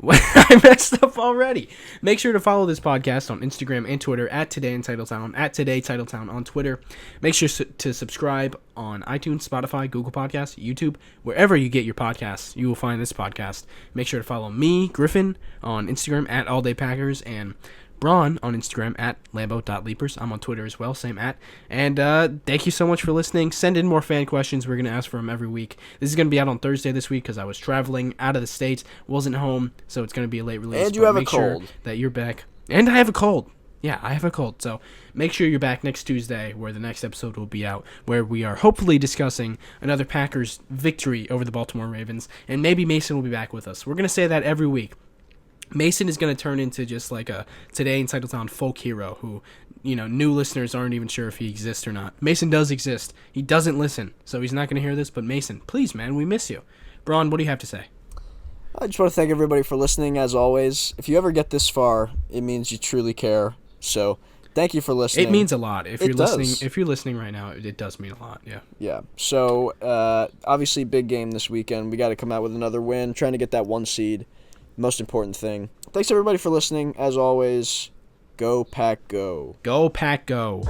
I messed up already. Make sure to follow this podcast on Instagram and Twitter at Today in Titletown, at Today Titletown on Twitter. Make sure to subscribe on iTunes, Spotify, Google Podcasts, YouTube, wherever you get your podcasts. You will find this podcast. Make sure to follow me, Griffin, on Instagram at All Day Packers, and Bron on Instagram at Lambeau.leapers. I'm on Twitter as well, same at. And thank you so much for listening. Send in more fan questions. We're going to ask for them every week. This is going to be out on Thursday this week because I was traveling out of the state, wasn't home, so it's going to be a late release. And you have a cold. Make sure that you're back. And I have a cold. Yeah, I have a cold. So make sure you're back next Tuesday where the next episode will be out, where we are hopefully discussing another Packers victory over the Baltimore Ravens. And maybe Mason will be back with us. We're going to say that every week. Mason is going to turn into just like a Today in Titletown folk hero who, new listeners aren't even sure if he exists or not. Mason does exist. He doesn't listen, so he's not going to hear this, but Mason, please, man, we miss you. Bron, what do you have to say? I just want to thank everybody for listening, as always. If you ever get this far, it means you truly care. So, thank you for listening. It means a lot. If you're listening right now, it does mean a lot, yeah. Yeah. So, obviously, big game this weekend. We got to come out with another win, trying to get that 1 seed. Most important thing. Thanks everybody for listening. As always, go Pack Go. Go Pack Go.